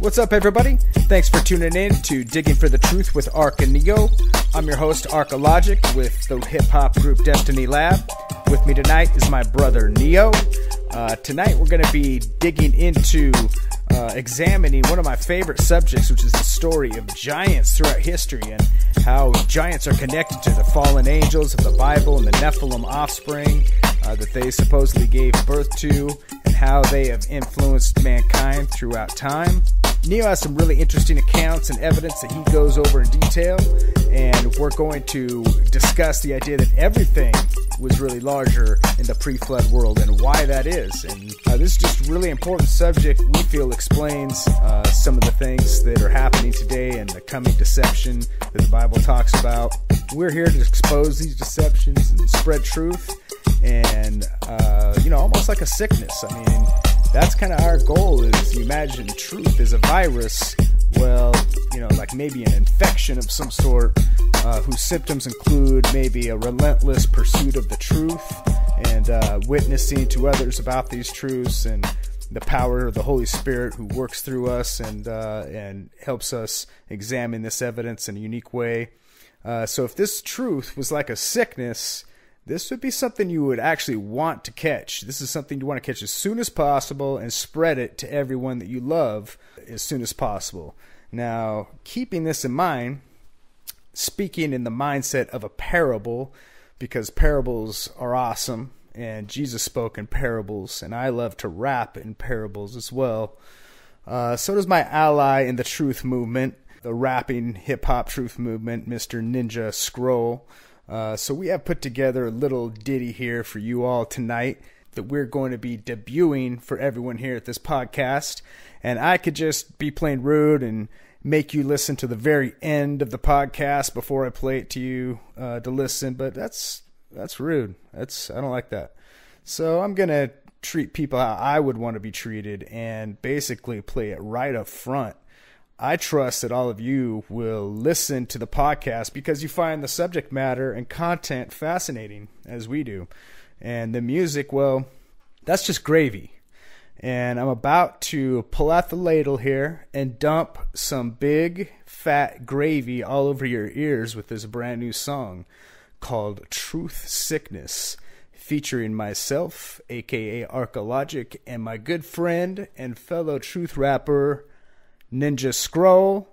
What's up, everybody? Thanks for tuning in to Digging for the Truth with ARK and Neo. I'm your host, Arkalogik, with the hip-hop group Destiny Lab. With me tonight is my brother, Neo. Tonight we're going to be digging into examining one of my favorite subjects, which is the story of giants throughout history and how giants are connected to the fallen angels of the Bible and the Nephilim offspring that they supposedly gave birth to, and how they have influenced mankind throughout time. Neo has some really interesting accounts and evidence that he goes over in detail, and we're going to discuss the idea that everything was really larger in the pre-flood world and why that is. And this is just a really important subject we feel explains some of the things that are happening today and the coming deception that the Bible talks about. We're here to expose these deceptions and spread truth, and almost like a sickness. I mean, that's kind of our goal. Is you imagine truth as a virus, well, like maybe an infection of some sort, whose symptoms include maybe a relentless pursuit of the truth and witnessing to others about these truths, and the power of the Holy Spirit who works through us and helps us examine this evidence in a unique way. So if this truth was like a sickness, this would be something you would actually want to catch. This is something you want to catch as soon as possible and spread it to everyone that you love as soon as possible. Now, keeping this in mind, speaking in the mindset of a parable, because parables are awesome, and Jesus spoke in parables, and I love to rap in parables as well. So does my ally in the truth movement, the rapping hip-hop truth movement, Mr. Ninja Scroll. So we have put together a little ditty here for you all tonight that we're going to be debuting for everyone here at this podcast. And I could just be plain rude and make you listen to the very end of the podcast before I play it to you to listen, but that's rude. I don't like that. So I'm going to treat people how I would want to be treated and basically play it right up front. I trust that all of you will listen to the podcast because you find the subject matter and content fascinating, as we do. And the music, well, that's just gravy. And I'm about to pull out the ladle here and dump some big, fat gravy all over your ears with this brand new song called Truth Sickness, featuring myself, aka Arkalogik, and my good friend and fellow truth rapper, Ninja Scroll.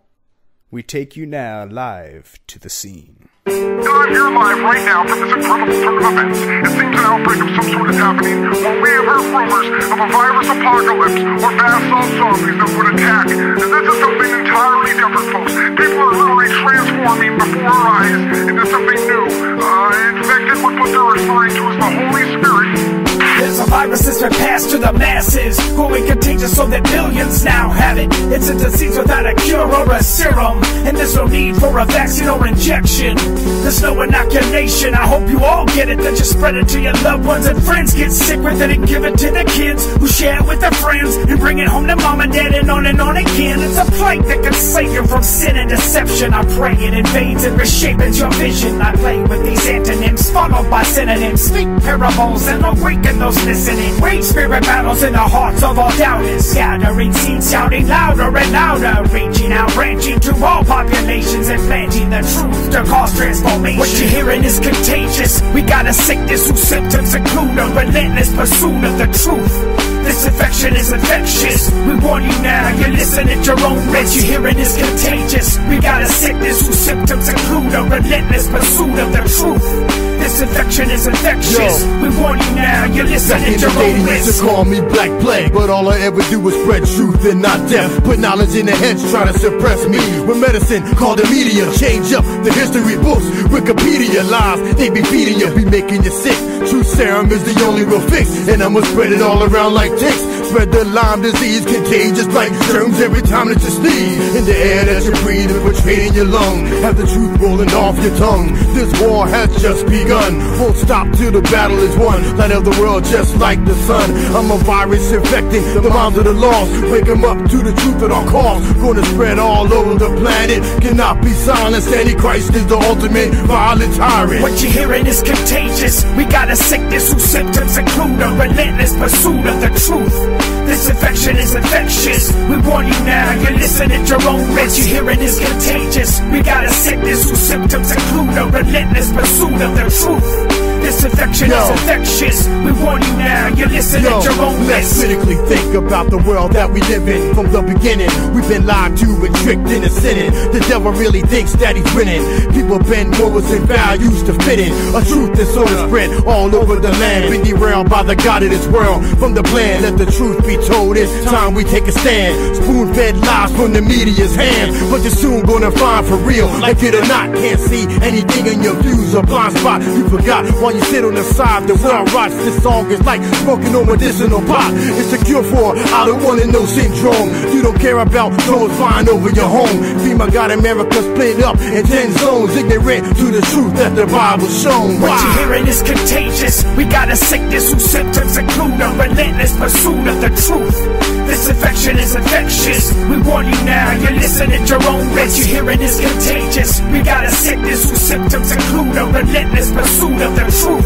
We take you now live to the scene. I'm here live right now from this incredible turn of events. It seems an outbreak of some sort is happening. While we have heard rumors of a virus apocalypse or vast zombies that would attack. And this is something entirely different, folks. People are literally transforming before our eyes into something new. Infected with what they're referring to as the Holy Spirit. There's a virus that's been passed to the masses, growing contagious so that millions now have it. It's a disease without a cure or a serum, and there's no need for a vaccine or injection. There's no inoculation, I hope you all get it. Then just spread it to your loved ones and friends. Get sick with it and give it to the kids who share it with their friends, and bring it home to mom and dad and on again. It's a plague that can save you from sin and deception. I pray it invades and reshapes your vision. I play with these antonyms followed by synonyms. Speak parables and awaken those listening. Wage spirit battles in the hearts of all doubters. Gathering seeds, shouting louder and louder. Reaching out, branching to all populations and planting the truth to cause transformation. What you're hearing is contagious. We got a sickness whose symptoms include a relentless pursuit of the truth. This infection is infectious. We warn you now, you listen at your own risk. What you're hearing is contagious. We got a sickness whose symptoms include a relentless pursuit of the truth. This infection is infectious. We warn you now, you listen at your own risk. Used to call me Black Plague, but all I ever do was spread truth and not death. Put knowledge in their heads, try to suppress me with medicine called the media. Change up the history books, Wikipedia lies they be feeding you, be making you sick. Truth serum is the only real fix, and I'ma spread it all around like ticks. Spread the Lyme disease, contagious like germs every time that you sneeze. In the air that you breathe and portray in your lung, have the truth rolling off your tongue. This war has just begun, won't stop till the battle is won. Light of the world just like the sun. I'm a virus infecting the minds of the lost. Wake them up to the truth at all costs. Gonna spread all over the planet, cannot be silenced. Antichrist is the ultimate violent tyrant. What you're hearing is contagious. We got a sickness whose symptoms include a relentless pursuit of the truth. This infection is is infectious. We warn you now, you listen at your own risk. You hearing is contagious. We got a sickness whose symptoms include a relentless pursuit of the truth. This infection is infectious. We warn you now, you listen at your own risk. Let's critically think about the world that we live in. From the beginning, we've been lied to and tricked into sinning. The devil really thinks that he's winning. People bend morals and values to fit in. A truth that's on the spread all over the land. Been derailed by the God of this world. From the plan, let the truth be told. It's time we take a stand. Spoon-fed lies from the media's hands, but you're soon gonna find for real. Like it or not, can't see anything in your views. A blind spot you forgot while you sit on the side. The world rots. This song is like smoking on medicinal pot. It's a cure for I don't wanna know syndrome. You don't care about drones flying over your home. FEMA got America split up in 10 zones, ignorant to the truth that the Bible's shown. What you hearing is contagious. We got a sickness whose symptoms include a relentless pursuit of the truth. This infection is infectious. We warn you now, you listen at your own risk. You hearing is contagious. We got a sickness whose symptoms include a relentless pursuit of the truth.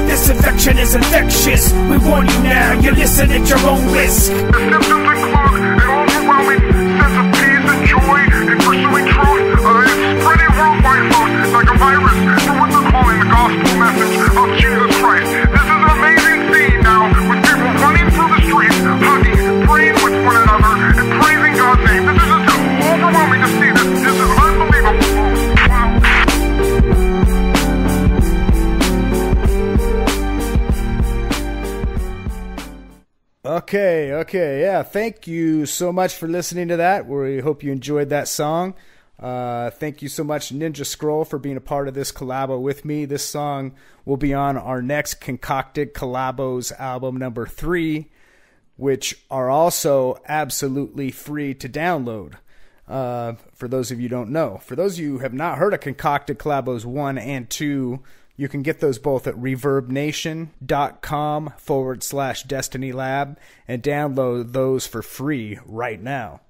This infection is infectious. We warn you now, you listen at your own risk. The symptoms include an overwhelming sense of peace and joy in pursuing truth. It's spreading worldwide, folks, like a virus for what they're calling the gospel message of Jesus Christ. This is an amazing scene now, with people running through the streets, hugging, praying with one another, and praising God's name. This is just overwhelming to see this. This is unbelievable. Wow. Okay, yeah. Thank you so much for listening to that. We hope you enjoyed that song. Thank you so much, Ninja Scroll, for being a part of this collabo with me. This song will be on our next Concocted Collabos album number 3, which are also absolutely free to download. For those of you who don't know. For those of you who have not heard of Concocted Collabos 1 and 2, you can get those both at reverbnation.com/Destiny Lab and download those for free right now.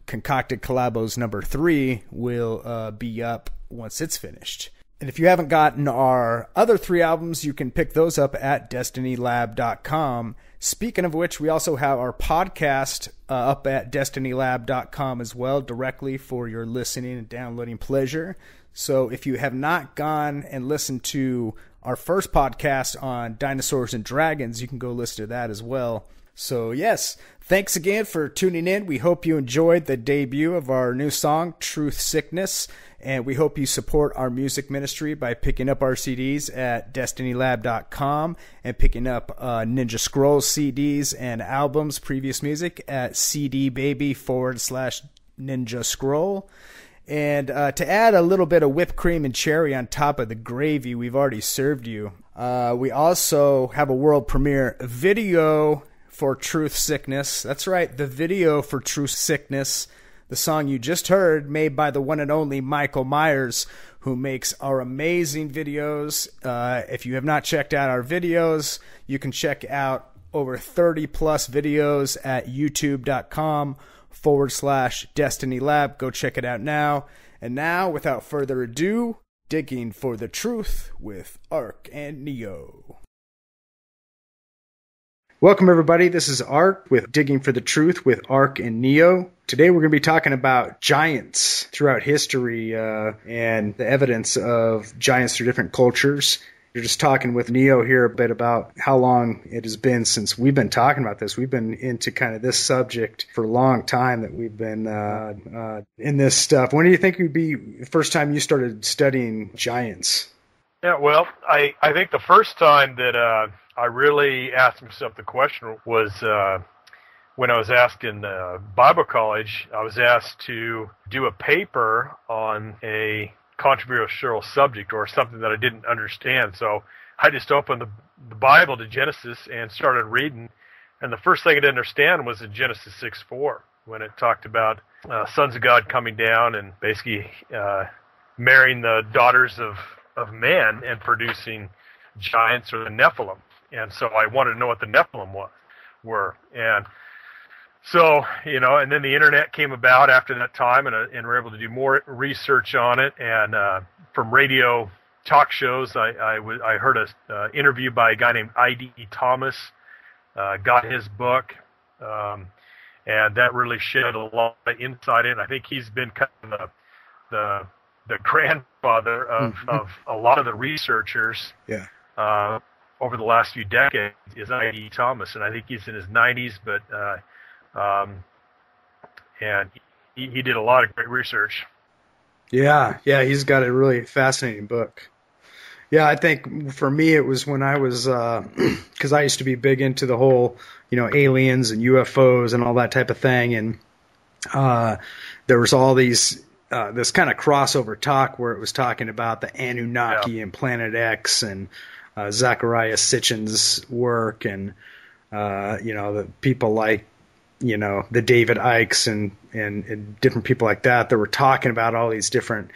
Concocted Collabos number 3 will be up once it's finished. And if you haven't gotten our other 3 albums, you can pick those up at destinylab.com. Speaking of which, we also have our podcast up at destinylab.com as well, directly for your listening and downloading pleasure. So if you have not gone and listened to our first podcast on dinosaurs and dragons, you can go listen to that as well. So yes, thanks again for tuning in. We hope you enjoyed the debut of our new song, Truth Sickness, and we hope you support our music ministry by picking up our CDs at destinylab.com and picking up Ninja Scroll CDs and albums, previous music at cdbaby/Ninja Scroll. And to add a little bit of whipped cream and cherry on top of the gravy we've already served you, we also have a world premiere video for Truth Sickness. That's right, the video for Truth Sickness, the song you just heard, made by the one and only Michael Myers, who makes our amazing videos. If you have not checked out our videos, you can check out over 30 plus videos at youtube.com/Destiny Lab. Go check it out now. And now, without further ado, digging for the truth with ARK and Neo. Welcome, everybody. This is ARK with Digging for the Truth with ARK and Neo. Today we're going to be talking about giants throughout history and the evidence of giants through different cultures. You're just talking with Neo here a bit about how long it has been since we've been talking about this. We've been into kind of this subject for a long time, that we've been in this stuff. When do you think would be the first time you started studying giants? Yeah, well, I think the first time that I really asked myself the question was when I was asked in Bible college. I was asked to do a paper on a controversial subject or something that I didn't understand. So I just opened the Bible to Genesis and started reading. And the first thing I didn't understand was in Genesis 6:4, when it talked about sons of God coming down and basically marrying the daughters of men and producing giants, or the Nephilim. And so I wanted to know what the Nephilim were. And so, and then the internet came about after that time, and we're able to do more research on it. And from radio talk shows, I heard an interview by a guy named I.D. Thomas, got his book, and that really shed a lot of insight in. I think he's been kind of the grandfather of a lot of the researchers over the last few decades is I.D. Thomas, and I think he's in his 90s, but and he did a lot of great research. Yeah, he's got a really fascinating book. Yeah, I think for me it was when I was, because I used to be big into the whole, aliens and UFOs and all that type of thing, and there was all these, this kind of crossover talk where it was talking about the Anunnaki and Planet X and Zecharia Sitchin's work and, the people like, the David Ikes and different people like that were talking about all these different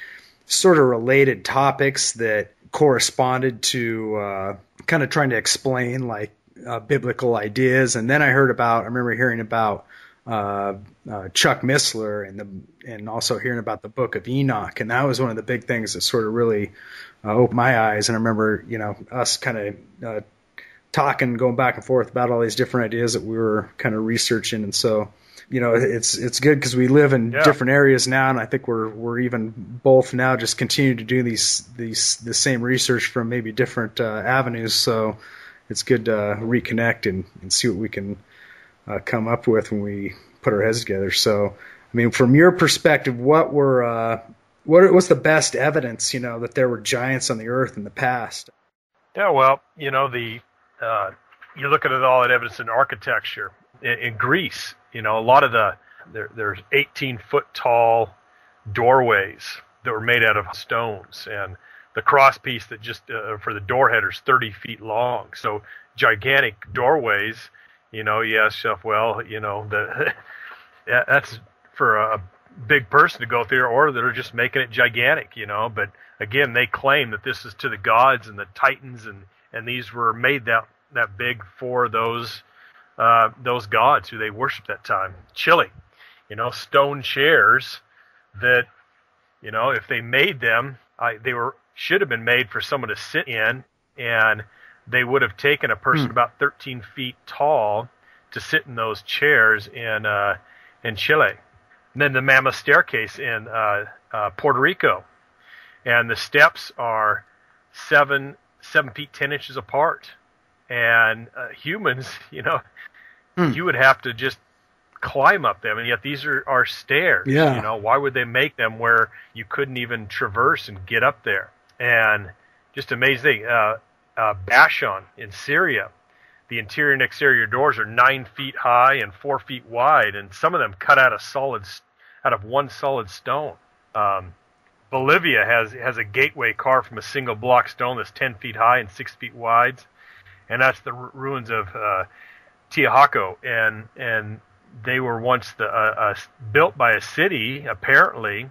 sort of related topics that corresponded to kind of trying to explain like biblical ideas. And then I remember hearing about Chuck Missler and also hearing about the Book of Enoch. And that was one of the big things that sort of really opened my eyes. And I remember, us kind of talking, going back and forth about all these different ideas that we were kind of researching. And so, it's good because we live in different areas now, and I think we're even both now just continue to do the same research from maybe different avenues. So it's good to reconnect and see what we can come up with when we put our heads together. So, I mean, from your perspective, what's the best evidence, that there were giants on the earth in the past? Yeah, well, you look at all that evidence in architecture in Greece. A lot of there's 18-foot tall doorways that were made out of stones, and the cross piece that just for the door header is 30 feet long. So gigantic doorways. You ask yourself, well, that's for a big person to go through, or they're just making it gigantic. But again, they claim that this is to the gods and the titans, and these were made that big for those gods who they worshiped that time. Chile, stone chairs that, if they made them, should have been made for someone to sit in, and they would have taken a person about 13 feet tall to sit in those chairs in Chile. And then the Mammoth Staircase in Puerto Rico, and the steps are 7 feet 10 inches apart. And humans, you would have to just climb up them, and yet these are stairs. Yeah. Why would they make them where you couldn't even traverse and get up there? And just amazing. Bashan in Syria, the interior and exterior doors are 9 feet high and 4 feet wide, and some of them cut out of one solid stone. Bolivia has a gateway carved from a single block stone that's 10 feet high and 6 feet wide. And that's the ruins of Tiahuaco, and they were once built by a city, apparently,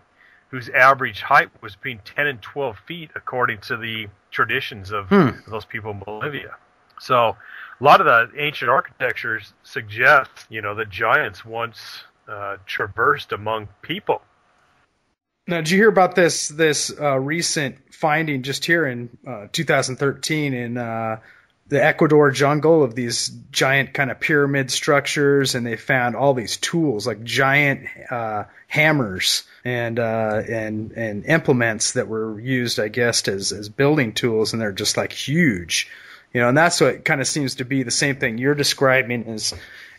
whose average height was between 10 and 12 feet, according to the traditions of those people in Bolivia. So a lot of the ancient architecture suggests, that giants once traversed among people. Now, did you hear about this recent finding just here in 2013 in the Ecuador jungle of these giant kind of pyramid structures, and they found all these tools like giant hammers and implements that were used, I guess, as building tools, and they're just like huge, and that's what kind of seems to be the same thing you're describing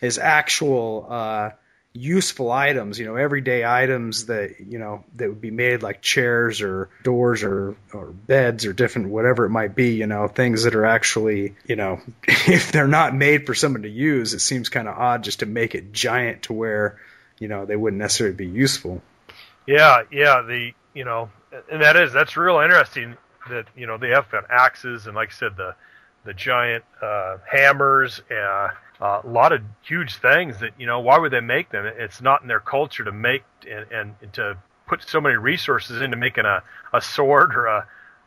as actual useful items, everyday items that, that would be made like chairs or doors or beds or different, whatever it might be, things that are actually, if they're not made for someone to use, it seems kind of odd just to make it giant to where, they wouldn't necessarily be useful. Yeah. And that's real interesting that, they have found axes and, like I said, the giant hammers, a lot of huge things that, why would they make them? It's not in their culture to make and to put so many resources into making a sword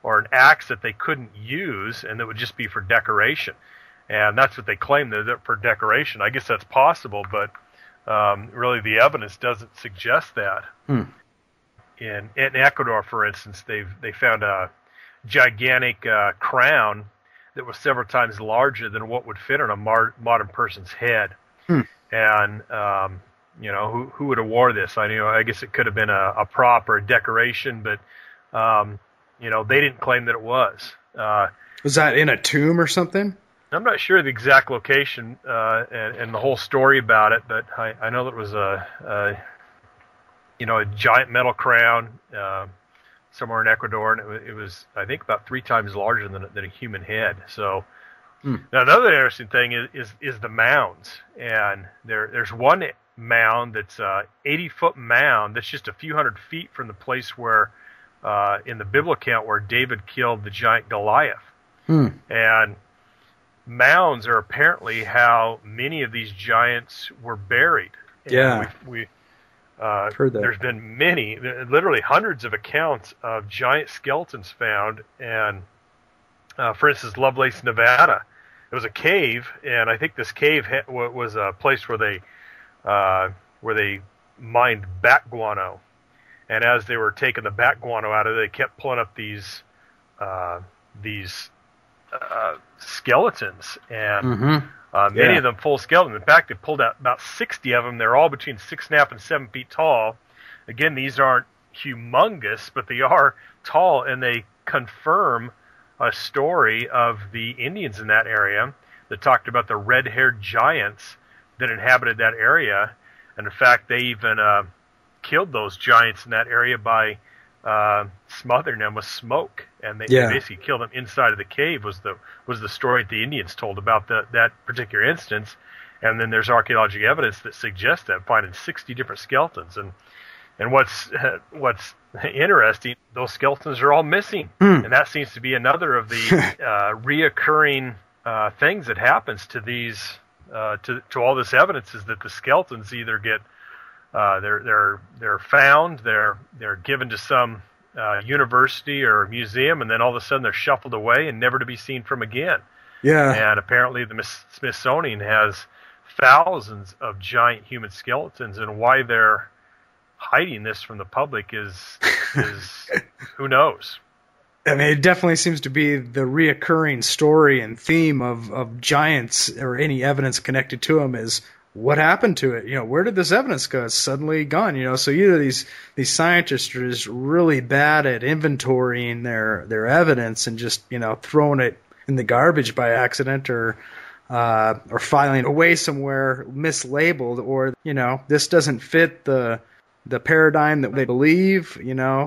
or an axe that they couldn't use, and that would just be for decoration. And that's what they claim, they're for decoration. I guess that's possible, but really the evidence doesn't suggest that. In Ecuador, for instance, they found a gigantic crown that was several times larger than what would fit on a modern person's head. And who would have wore this? I guess it could have been a prop or a decoration, but they didn't claim that it was. Was that in a tomb or something? I'm not sure the exact location and the whole story about it, but I know that it was a giant metal crown somewhere in Ecuador, and it was I think about 3 times larger than a human head. So now another interesting thing is the mounds, and there's one mound that's 80-foot mound that's just a few hundred feet from the place where in the biblical account where David killed the giant Goliath. And mounds are apparently how many of these giants were buried. And we I've heard that. There's been literally hundreds of accounts of giant skeletons found. And for instance, Lovelace, Nevada, it was a cave, and I think this cave was a place where they mined bat guano. And as they were taking the bat guano out of it, they kept pulling up these skeletons, and many of them full skeletons. In fact, they pulled out about 60 of them. They're all between 6.5 and 7 feet tall. Again, these aren't humongous, but they are tall, and they confirm a story of the Indians in that area that talked about the red-haired giants that inhabited that area. And in fact, they even killed those giants in that area by smothering them with smoke, and they basically killed them inside of the cave. Was the story that the Indians told about that particular instance. And then there's archaeological evidence that suggests that, finding 60 different skeletons. And what's interesting, those skeletons are all missing, and that seems to be another of the reoccurring things that happens to these to all this evidence, is that the skeletons either get they're found, they're given to some university or museum, and then all of a sudden they're shuffled away and never to be seen from again. And apparently the Smithsonian has thousands of giant human skeletons, and why they're hiding this from the public is who knows. I mean, it definitely seems to be the reoccurring story and theme of giants, or any evidence connected to them, is what happened to it? Where did this evidence go? It's suddenly gone. So either these scientists are just really bad at inventorying their evidence and just throwing it in the garbage by accident, or filing it away somewhere mislabeled, or this doesn't fit the paradigm that they believe,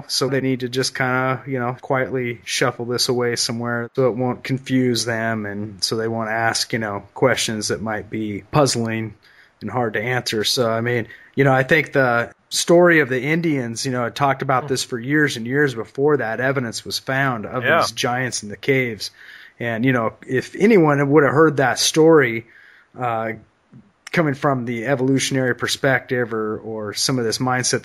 so they need to just kind of, quietly shuffle this away somewhere so it won't confuse them, and so they won't ask, questions that might be puzzling and hard to answer. So, I mean, I think the story of the Indians, talked about this for years and years before that evidence was found of these giants in the caves. And, if anyone would have heard that story, coming from the evolutionary perspective, or some of this mindset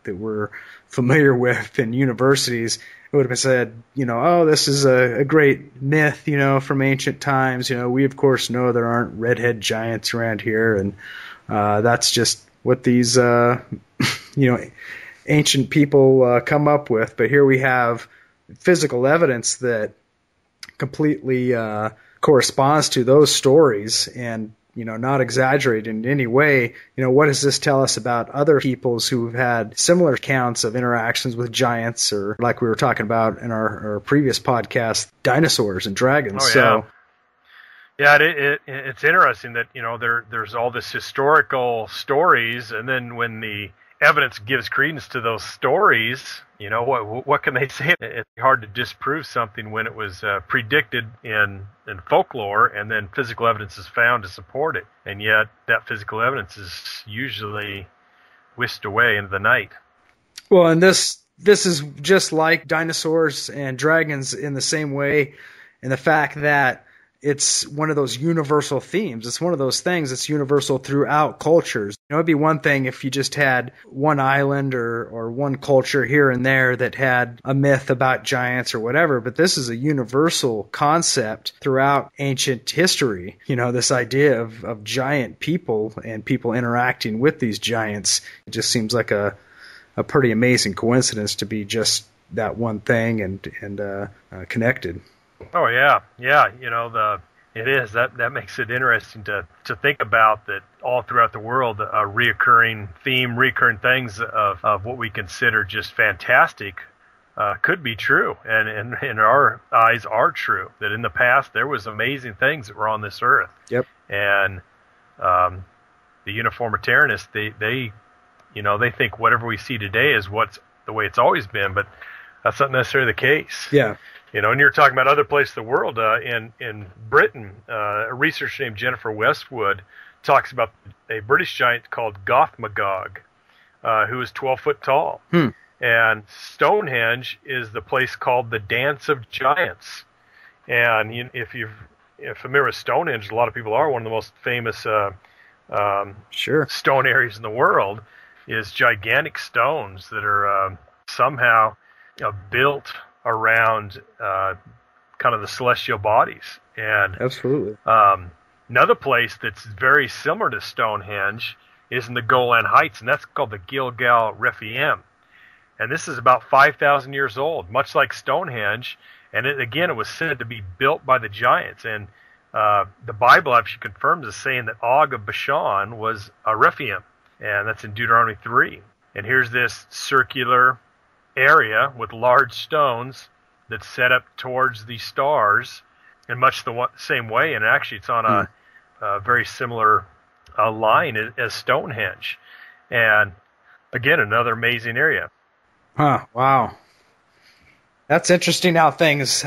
that we're familiar with in universities, it would have been said, this is a great myth, from ancient times. We of course know there aren't redhead giants around here, and that's just what these ancient people come up with. But here we have physical evidence that completely corresponds to those stories, and not exaggerated in any way. What does this tell us about other peoples who've had similar accounts of interactions with giants, or, like we were talking about in our previous podcast, dinosaurs and dragons? It's interesting that there's all this historical stories, and then when the evidence gives credence to those stories, what can they say? It's hard to disprove something when it was predicted in folklore, and then physical evidence is found to support it, and yet that physical evidence is usually whisked away into the night. Well, and this is just like dinosaurs and dragons in the same way, in the fact that it's one of those universal themes. It's one of those things that's universal throughout cultures. It'd be one thing if you just had one island or one culture here and there that had a myth about giants or whatever, but this is a universal concept throughout ancient history. This idea of giant people and people interacting with these giants. It just seems like a pretty amazing coincidence to be just that one thing and connected. Oh yeah. The It is. That makes it interesting to think about that all throughout the world, a reoccurring theme, reoccurring things of what we consider just fantastic could be true, and in our eyes are true. That in the past there was amazing things that were on this earth. Yep. And the uniformitarianists, they think whatever we see today is what's the way it's always been, but that's not necessarily the case. Yeah. And you're talking about other places in the world. In Britain, a researcher named Jennifer Westwood talks about a British giant called Gothmagog, who is 12 foot tall. And Stonehenge is the place called the Dance of Giants. And if you're familiar with Stonehenge, a lot of people are. One of the most famous stone areas in the world is gigantic stones that are somehow built around kind of the celestial bodies. And absolutely. Another place that's very similar to Stonehenge is in the Golan Heights, and that's called the Gilgal Rephaim. And this is about 5,000 years old, much like Stonehenge. And it was said to be built by the giants. And the Bible actually confirms as saying that Og of Bashan was a Rephaim, and that's in Deuteronomy 3. And here's this circular area with large stones that's set up towards the stars in much the same way, and actually it's on a very similar line as Stonehenge. And again, another amazing area. Wow. That's interesting how things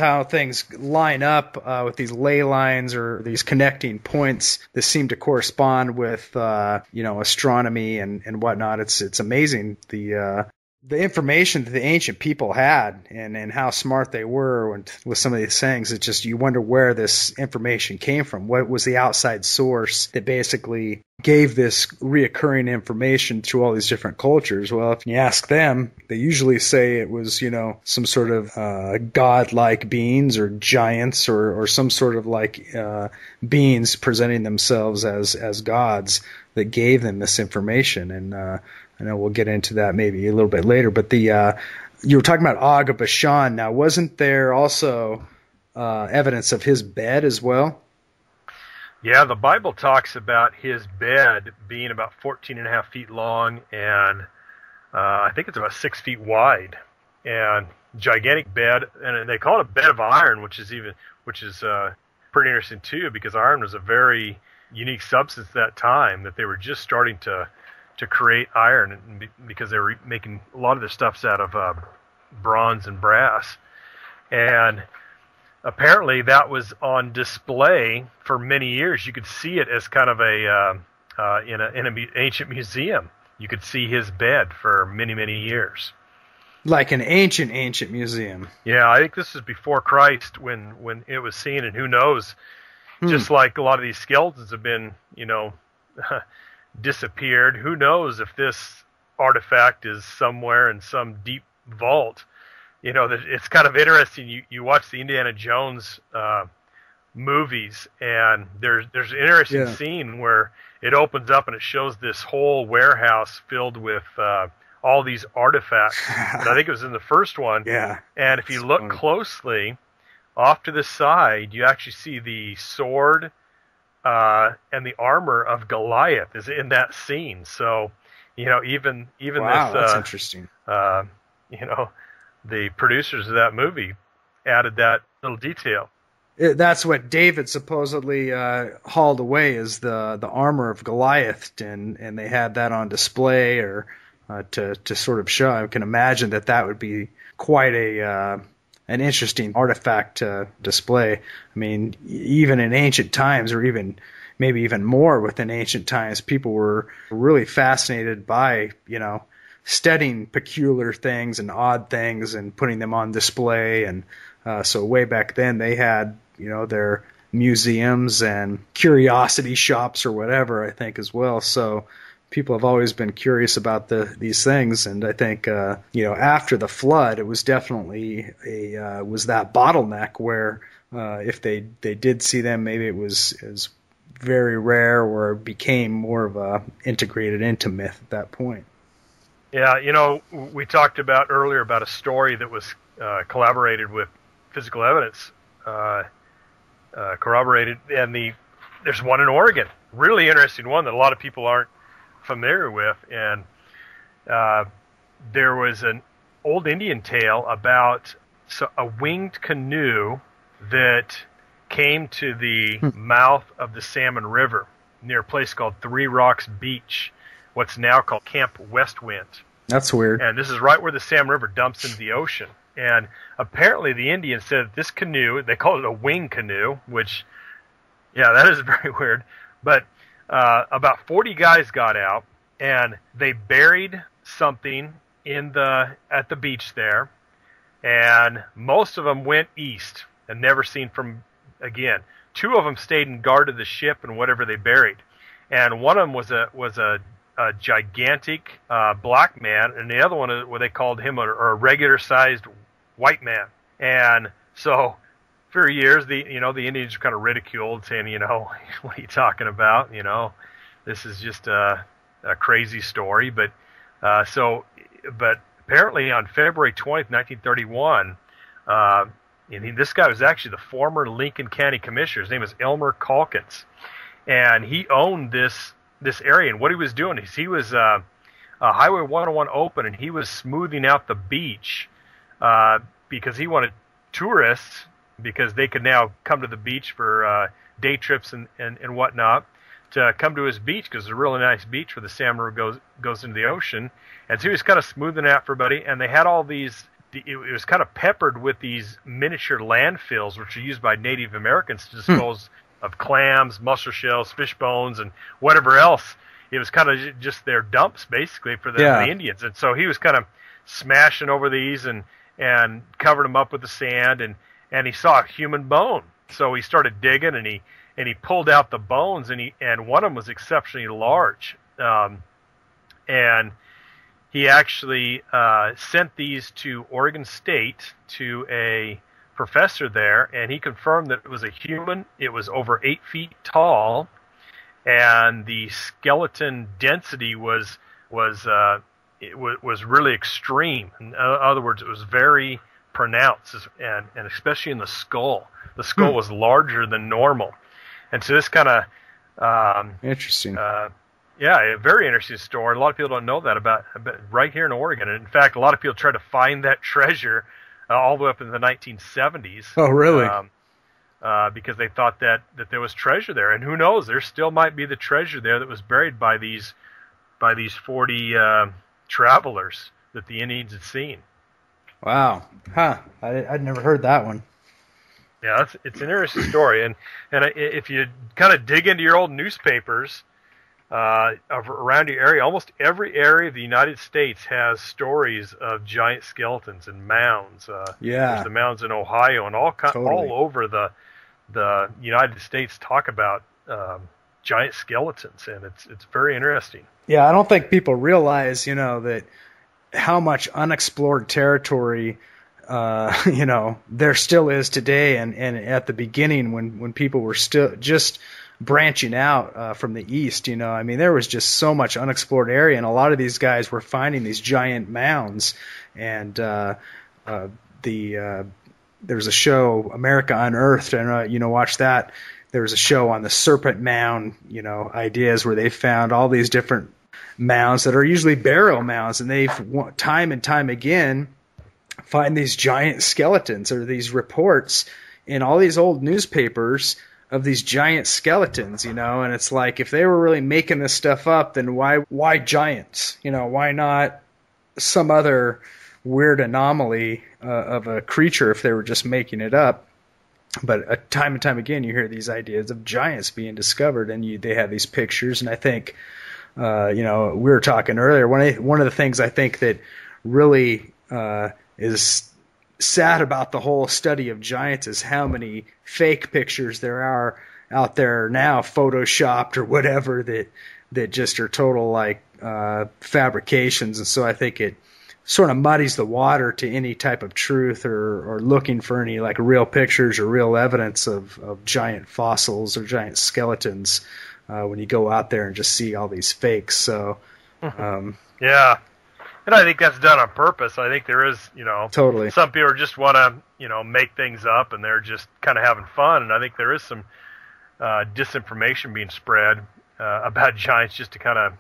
line up with these ley lines or these connecting points that seem to correspond with astronomy and whatnot. It's amazing the information that the ancient people had and how smart they were with some of these things. It's just, you wonder where this information came from. What was the outside source that basically gave this reoccurring information to all these different cultures? Well, if you ask them, they usually say it was, some sort of godlike beings or giants or some sort of beings presenting themselves as gods that gave them this information. And I know we'll get into that maybe a little bit later, but you were talking about Og of Bashan. Now, wasn't there also evidence of his bed as well? Yeah, the Bible talks about his bed being about 14.5 feet long, and I think it's about 6 feet wide, and gigantic bed, and they call it a bed of iron, which is pretty interesting too, because iron was a very unique substance at that time, that they were just starting to create iron, because they were making a lot of their stuffs out of bronze and brass. And apparently that was on display for many years. You could see it as kind of in an ancient museum. You could see his bed for many, many years. Like an ancient museum. Yeah, I think this is before Christ when it was seen, and who knows, just like a lot of these skeletons have been, disappeared. Who knows if this artifact is somewhere in some deep vault? It's kind of interesting. You watch the Indiana Jones movies, and there's an interesting scene where it opens up and it shows this whole warehouse filled with all these artifacts. And I think it was in the first one. Yeah. And if you look closely, off to the side, you actually see the sword and the armor of Goliath is in that scene. So, even wow, this, that's interesting. The producers of that movie added that little detail. That's what David supposedly hauled away, is the armor of Goliath, and they had that on display or to sort of show. I can imagine that would be quite an interesting artifact to display. I mean, even in ancient times, or maybe even more within ancient times, people were really fascinated by, studying peculiar things and odd things and putting them on display. And so way back then they had, their museums and curiosity shops or whatever, I think, as well. So people have always been curious about these things, and I think after the flood, it was definitely was that bottleneck where if they did see them, maybe it was very rare, or became more of a integrated into myth at that point. Yeah, we talked about earlier about a story that was collaborated with physical evidence. corroborated. And there's one in Oregon, really interesting one that a lot of people aren't familiar with. And there was an old Indian tale about a winged canoe that came to the mouth of the Salmon River near a place called Three Rocks Beach, what's now called Camp Westwind. That's weird. And this is right where the Salmon River dumps into the ocean. And apparently the Indians said that this canoe, they called it a wing canoe, which, yeah, that is very weird. But about 40 guys got out, and they buried something at the beach there, and most of them went east and never seen from again. 2 of them stayed and guarded the ship and whatever they buried, and one of them was a gigantic black man, and the other one, what they called him, a regular-sized white man. And so for years, the Indians were kind of ridiculed, saying, what are you talking about? This is just a crazy story. But apparently on February 20th, 1931, this guy was actually the former Lincoln County Commissioner. His name is Elmer Calkins, and he owned this area. And what he was doing is he was Highway 101 open, and he was smoothing out the beach because he wanted tourists, because they could now come to the beach for day trips and whatnot, to come to his beach, because it's a really nice beach where the Salmon River goes into the ocean. And so he was kind of smoothing it out for everybody, and they had all these, it was kind of peppered with these miniature landfills, which are used by Native Americans to dispose of clams, mussel shells, fish bones, and whatever else. It was kind of just their dumps, basically, for the Indians. And so he was kind of smashing over these and covered them up with the sand, and he saw a human bone. So he started digging, and he pulled out the bones, and one of them was exceptionally large. And he actually sent these to Oregon State to a professor there, and he confirmed that it was a human. It was over 8 feet tall, and the skeleton density was really extreme. In other words, it was very pronounced, and especially in the skull. The skull was larger than normal. And so this kind of interesting. A very interesting story. A lot of people don't know that about right here in Oregon. And in fact, a lot of people try to find that treasure all the way up in the 1970s. Oh, really? Because they thought that there was treasure there. And who knows? There still might be the treasure there that was buried by these 40 travelers that the Indians had seen. Wow. Huh. I'd never heard that one. Yeah, it's an interesting story. And if you kind of dig into your old newspapers around your area, almost every area of the United States has stories of giant skeletons and mounds. There's the mounds in Ohio, and all over the United States talk about giant skeletons, and it's very interesting. Yeah, I don't think people realize, that how much unexplored territory there still is today, and at the beginning when people were still just branching out from the east, there was just so much unexplored area, and a lot of these guys were finding these giant mounds. And there's a show, America Unearthed, and watch that. There was a show on the Serpent Mound, ideas, where they found all these different mounds that are usually burial mounds, and they've time and time again find these giant skeletons, or these reports in all these old newspapers of these giant skeletons, and it's like, if they were really making this stuff up, then why giants? Why not some other weird anomaly of a creature if they were just making it up? But time and time again, you hear these ideas of giants being discovered, and they have these pictures. And I think, we were talking earlier, one of the things I think that really is sad about the whole study of giants is how many fake pictures there are out there now, photoshopped or whatever, that just are total fabrications. And so I think it sort of muddies the water to any type of truth or looking for any real pictures or real evidence of giant fossils or giant skeletons when you go out there and just see all these fakes. So yeah. And I think that's done on purpose. I think there is, Totally. some people just want to, make things up, and they're just kind of having fun. And I think there is some disinformation being spread about giants just to kind of,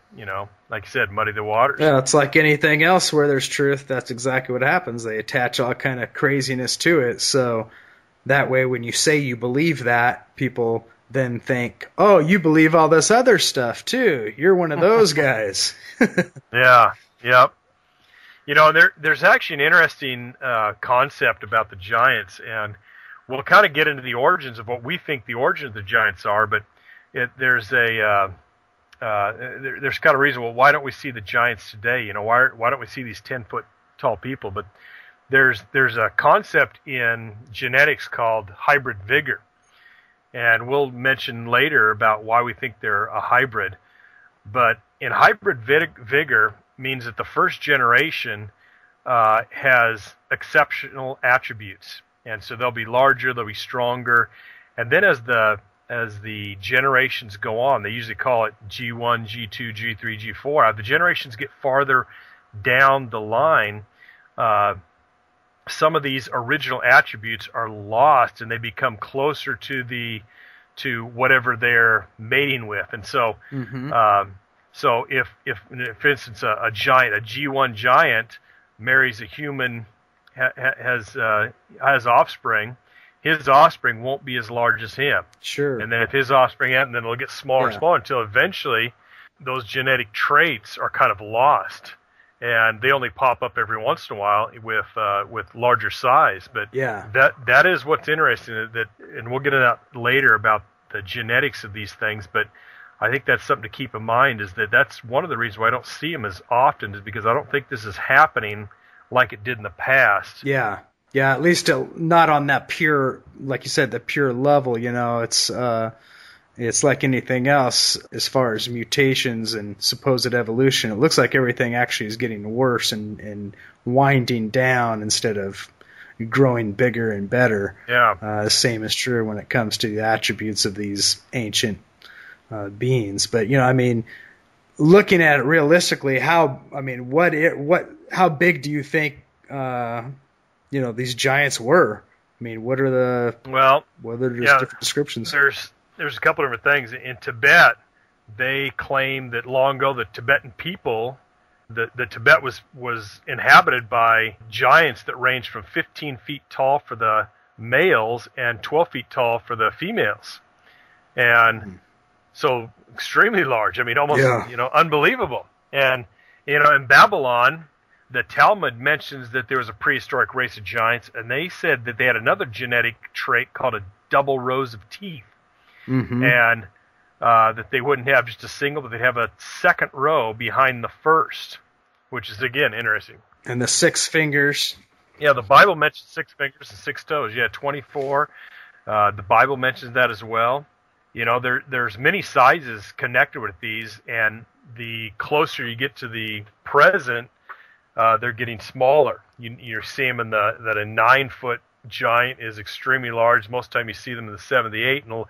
like you said, muddy the waters. Yeah, it's like anything else where there's truth. That's exactly what happens. They attach all kind of craziness to it. So that way, when you say you believe that, people then think, oh, you believe all this other stuff too. You're one of those guys. Yeah. Yep. There's actually an interesting concept about the giants, and we'll kind of get into the origins of what we think the origins of the giants are, but there's kind of a reason, well, why don't we see the giants today? Why don't we see these 10-foot tall people? But there's a concept in genetics called hybrid vigor, and we'll mention later about why we think they're a hybrid. But in hybrid vigor means that the first generation has exceptional attributes, and so they'll be larger, they'll be stronger, and then as the generations go on, they usually call it G1, G2, G3, G4. As the generations get farther down the line, some of these original attributes are lost, and they become closer to whatever they're mating with. And so, so if for instance a giant, a G1 giant, marries a human, has offspring, his offspring won't be as large as him. Sure. And then if his offspring happen, then it'll get smaller and smaller until eventually those genetic traits are kind of lost, and they only pop up every once in a while with larger size. But that is what's interesting. That, and we'll get into that later about the genetics of these things. But I think that's something to keep in mind, is that's one of the reasons why I don't see them as often, is because I don't think this is happening like it did in the past. Yeah. Yeah, at least not on that pure, like you said, the pure level. It's like anything else as far as mutations and supposed evolution. It looks like everything actually is getting worse and winding down instead of growing bigger and better. Yeah. The same is true when it comes to the attributes of these ancient beings. But looking at it realistically, how big do you think these giants were? I mean, what are the different descriptions? There's a couple of different things. In Tibet, they claim that long ago the Tibetan people, the Tibet was inhabited by giants that ranged from 15 feet tall for the males and 12 feet tall for the females, and so extremely large. I mean, almost unbelievable. And in Babylon, the Talmud mentions that there was a prehistoric race of giants, and they said that they had another genetic trait called a double rows of teeth, and that they wouldn't have just a single, but they'd have a second row behind the first, which is, again, interesting. And the 6 fingers. Yeah, the Bible mentions 6 fingers and 6 toes. Yeah, 24. The Bible mentions that as well. There's many sizes connected with these, and the closer you get to the present, they're getting smaller. You're seeing them that a 9-foot giant is extremely large. Most of the time you see them in the 7, the 8, and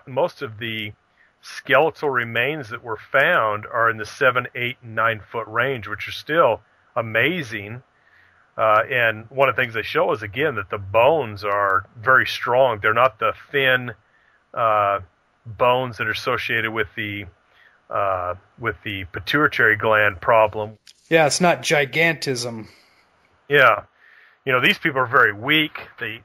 most of the skeletal remains that were found are in the 7, 8, and 9-foot range, which are still amazing. And one of the things they show is, again, that the bones are very strong. They're not the thin bones that are associated with the pituitary gland problem. Yeah, it's not gigantism. Yeah. These people are very weak. They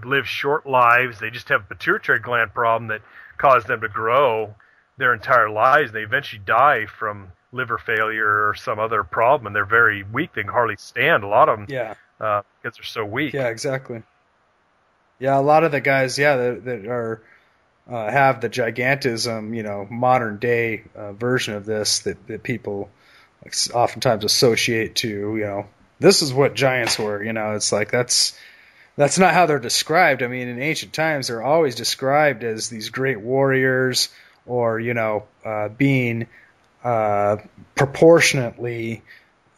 live short lives. They just have a pituitary gland problem that caused them to grow their entire lives. They eventually die from liver failure or some other problem, and they're very weak. They can hardly stand, a lot of them, because they're so weak. Yeah, exactly. Yeah, a lot of the guys, that are have the gigantism, modern day version of this that people oftentimes associate to, this is what giants were. It's like that's not how they're described. I mean, in ancient times, they're always described as these great warriors, or being proportionately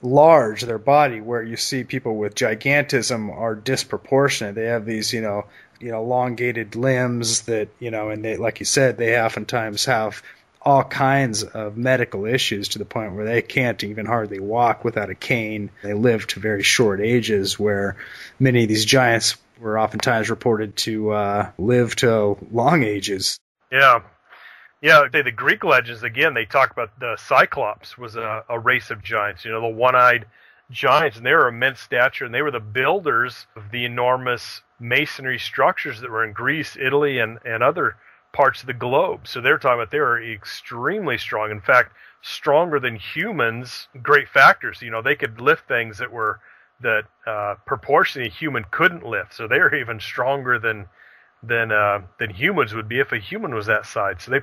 large, their body, where you see people with gigantism are disproportionate. They have these elongated limbs that and they, like you said, they oftentimes have all kinds of medical issues to the point where they can't even hardly walk without a cane. They live to very short ages, where many of these giants were oftentimes reported to live to long ages. Yeah. Yeah, the Greek legends, again, they talk about the Cyclops was a race of giants, the one-eyed giants, and they were immense stature, and they were the builders of the enormous masonry structures that were in Greece, Italy, and other parts of the globe. So they're talking about they were extremely strong. In fact, stronger than humans, great factors. They could lift things that proportionally a human couldn't lift. So they were even stronger than humans would be if a human was that size. So they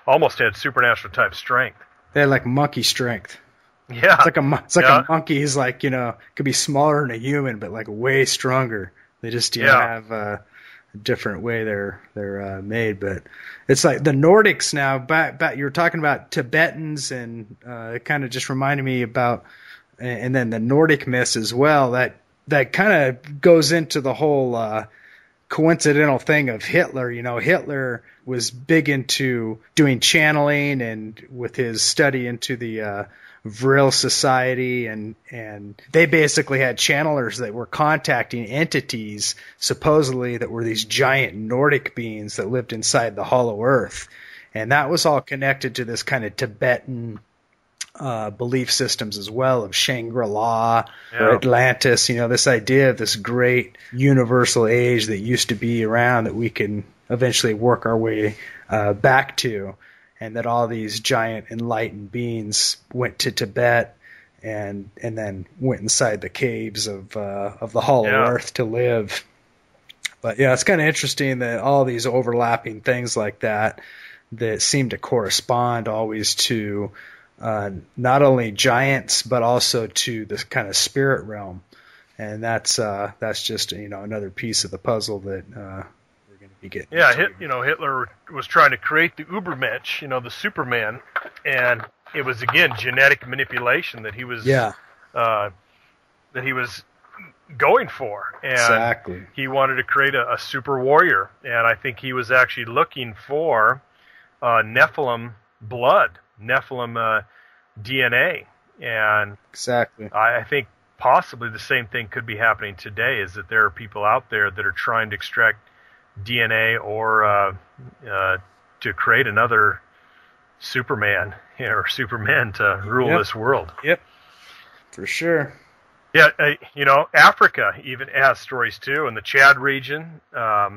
almost had supernatural type strength. They had like monkey strength. Yeah, it's like a monkey. He's like could be smaller than a human, but like way stronger. They just have a different way they're made. But it's like the Nordics now. Back you were talking about Tibetans, and it kind of just reminded me about, and then the Nordic myths as well. That kind of goes into the whole coincidental thing of Hitler. Hitler was big into doing channeling, and with his study into the Vril Society, and they basically had channelers that were contacting entities supposedly that were these giant Nordic beings that lived inside the hollow earth, and that was all connected to this kind of Tibetan belief systems as well, of Shangri-La or Atlantis, this idea of this great universal age that used to be around that we can eventually work our way back to, and that all these giant enlightened beings went to Tibet and then went inside the caves of the hollow earth to live. But it's kind of interesting that all these overlapping things like that seem to correspond always to not only giants, but also to this kind of spirit realm, and that's just another piece of the puzzle that we're going to be getting. Yeah, Hitler was trying to create the Übermensch, the Superman, and it was again genetic manipulation that he was going for, and exactly. He wanted to create a super warrior, and I think he was actually looking for Nephilim blood. Nephilim DNA, and exactly. I think possibly the same thing could be happening today, is that there are people out there that are trying to extract DNA or to create another Superman or Supermen to rule this world. Yep, for sure. Yeah, Africa even has stories too. In the Chad region, a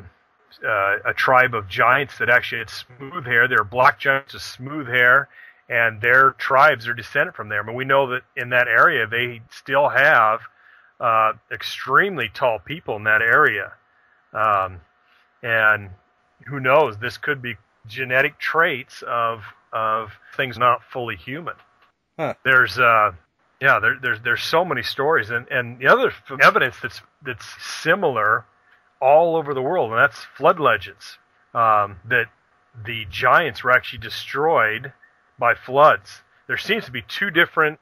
tribe of giants that actually had smooth hair. There are black giants with smooth hair, and their tribes are descended from there. But we know that in that area, they still have extremely tall people in that area. And who knows, this could be genetic traits of things not fully human. Huh. There's so many stories, and the other evidence that's similar all over the world, and that's flood legends, that the giants were actually destroyed by floods. There seems to be two different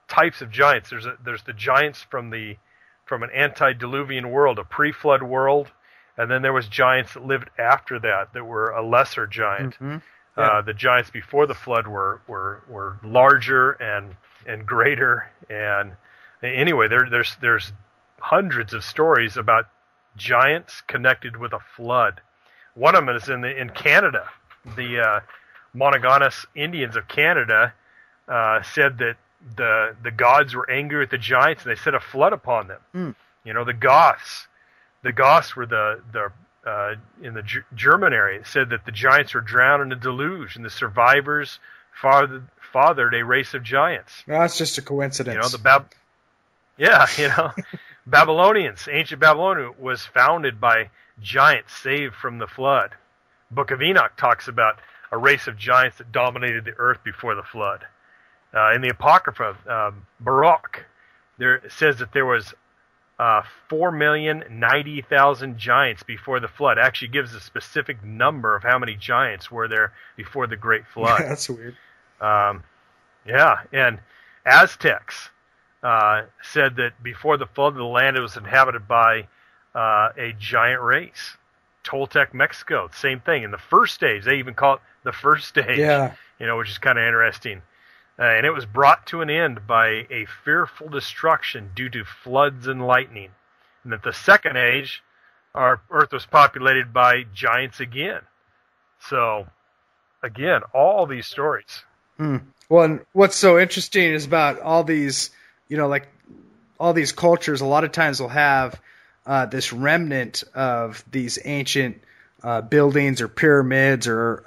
types of giants. There's the giants from an antediluvian world, a pre-flood world, and then there was giants that lived after that were a lesser giant. Mm-hmm. Yeah. The giants before the flood were larger and greater. And anyway, there's hundreds of stories about giants connected with a flood. One of them is in Canada. The Monogamous Indians of Canada said that the gods were angry with the giants, and they set a flood upon them. The Goths were in the German area. It said that the giants were drowned in a deluge, and the survivors fathered a race of giants. Well, that's just a coincidence. Babylonians, ancient Babylonia was founded by giants saved from the flood. Book of Enoch talks about a race of giants that dominated the earth before the flood. In the Apocrypha, Baruch, it says that there was 4,090,000 giants before the flood. It actually gives a specific number of how many giants were there before the Great Flood. That's weird. And Aztecs said that before the flood, the land was inhabited by a giant race. Toltec Mexico, same thing. In the first stage, they even call it the first stage. Yeah. which is kind of interesting. And it was brought to an end by a fearful destruction due to floods and lightning. And that the second age, our Earth was populated by giants again. So, again, all these stories. Well, and what's so interesting is about all these, like all these cultures, a lot of times will have this remnant of these ancient buildings or pyramids or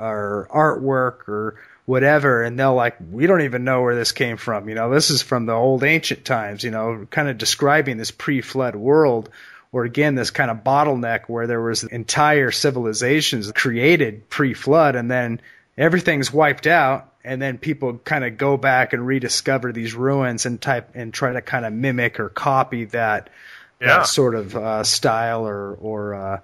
artwork or whatever, and they'll we don't even know where this came from. This is from the old ancient times, kind of describing this pre-flood world, or again, this kind of bottleneck where there was entire civilizations created pre-flood, and then everything's wiped out, and then people kind of go back and rediscover these ruins and try to kind of mimic or copy that sort of style or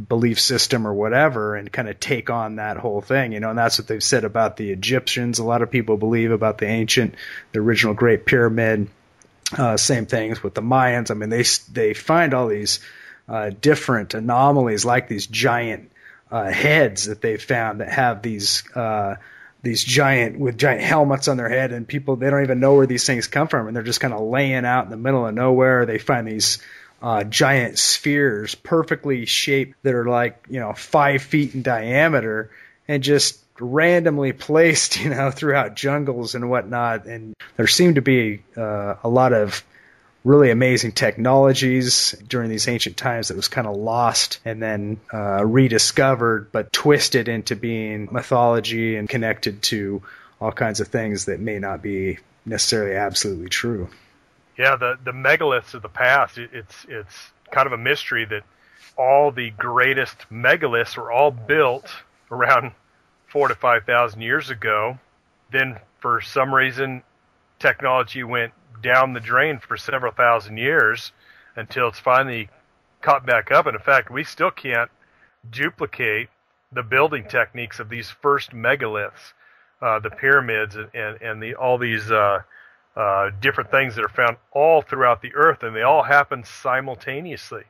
belief system or whatever, and kind of take on that whole thing, and that's what they've said about the Egyptians. A lot of people believe about the original Great Pyramid. Same things with the Mayans. I mean, they find all these different anomalies, like these giant heads that they've found that have these giant helmets on their head, and people, they don't even know where these things come from, and they're just kind of laying out in the middle of nowhere. They find these giant spheres, perfectly shaped, that are 5 feet in diameter, and just randomly placed, throughout jungles and whatnot. And there seemed to be a lot of really amazing technologies during these ancient times that was kind of lost and then rediscovered, but twisted into being mythology and connected to all kinds of things that may not be necessarily absolutely true. Yeah, the megaliths of the past, it's kind of a mystery that all the greatest megaliths were all built around 4,000 to 5,000 years ago. Then, for some reason, technology went down the drain for several thousand years until it's finally caught back up. And in fact, we still can't duplicate the building techniques of these first megaliths, the pyramids, and all these different things that are found all throughout the earth, and they all happen simultaneously.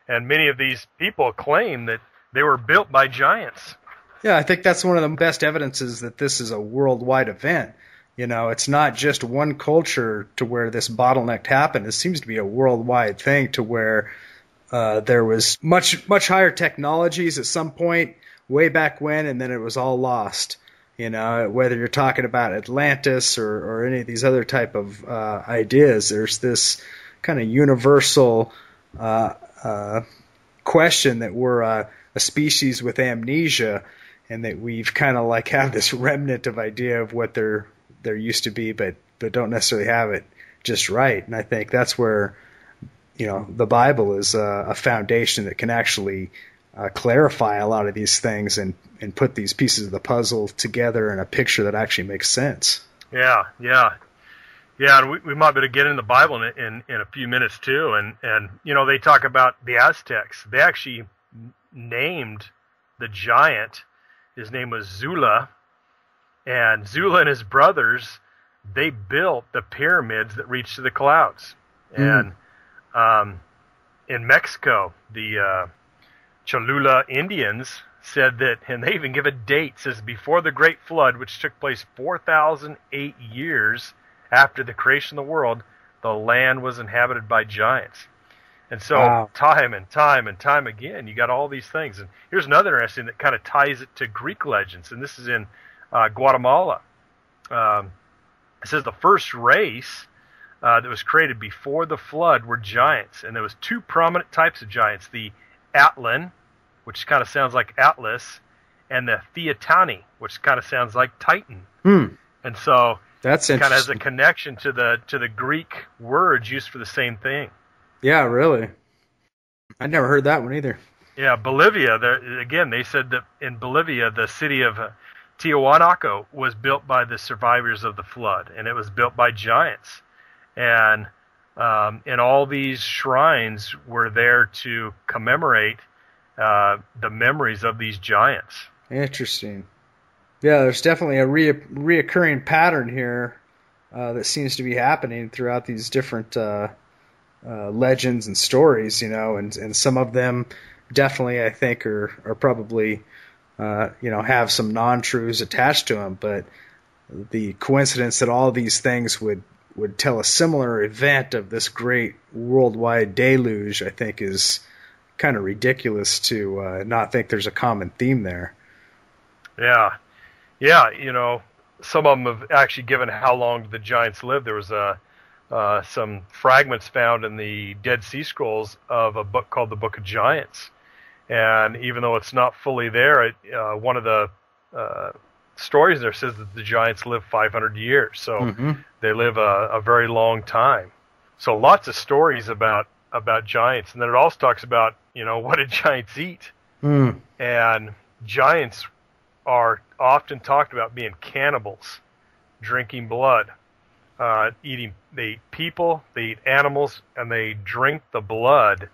And many of these people claim that they were built by giants. Yeah, I think that's one of the best evidences that this is a worldwide event. It's not just one culture to where this bottleneck happened. It seems to be a worldwide thing to where there was much higher technologies at some point way back when, and then it was all lost. Whether you're talking about Atlantis or any of these other type of ideas, there's this kind of universal question that we're a species with amnesia, and that we've kind of have this remnant of idea of what there used to be, but don't necessarily have it just right. And I think that's where the Bible is a foundation that can actually clarify a lot of these things and put these pieces of the puzzle together in a picture that actually makes sense. Yeah. And we might be able to get into the Bible in a few minutes too. And they talk about the Aztecs. They actually named the giant. His name was Zula, and Zula and his brothers, they built the pyramids that reached to the clouds. And in Mexico, the Cholula Indians said that, and they even give a date, says before the Great Flood, which took place 4,008 years after the creation of the world, the land was inhabited by giants. And so time and time again, you got all these things. And here's another interesting that kind of ties it to Greek legends, and this is in Guatemala. It says the first race that was created before the flood were giants, and there was two prominent types of giants: the Atlan, which kind of sounds like Atlas, and the Theatani, which kind of sounds like Titan. And so that's kind of has a connection to the Greek words used for the same thing. Yeah, really. I never heard that one either. Yeah, Bolivia. Again, they said that in Bolivia, the city of Tiahuanaco was built by the survivors of the flood, and it was built by giants. And all these shrines were there to commemorate the memories of these giants. Interesting. Yeah, there's definitely a reoccurring pattern here that seems to be happening throughout these different legends and stories, and some of them definitely, I think, are probably have some non-truths attached to them, but the coincidence that all these things would tell a similar event of this great worldwide deluge, I think, is kind of ridiculous to not think there's a common theme there. Yeah, some of them have actually given how long the giants lived. There was some fragments found in the Dead Sea Scrolls of a book called the Book of Giants. And even though it's not fully there, one of the stories there says that the giants live 500 years. So they live a very long time. So lots of stories about giants. And then it also talks about, what did giants eat? And giants are often talked about being cannibals, drinking blood, they eat people, they eat animals, and they drink the blood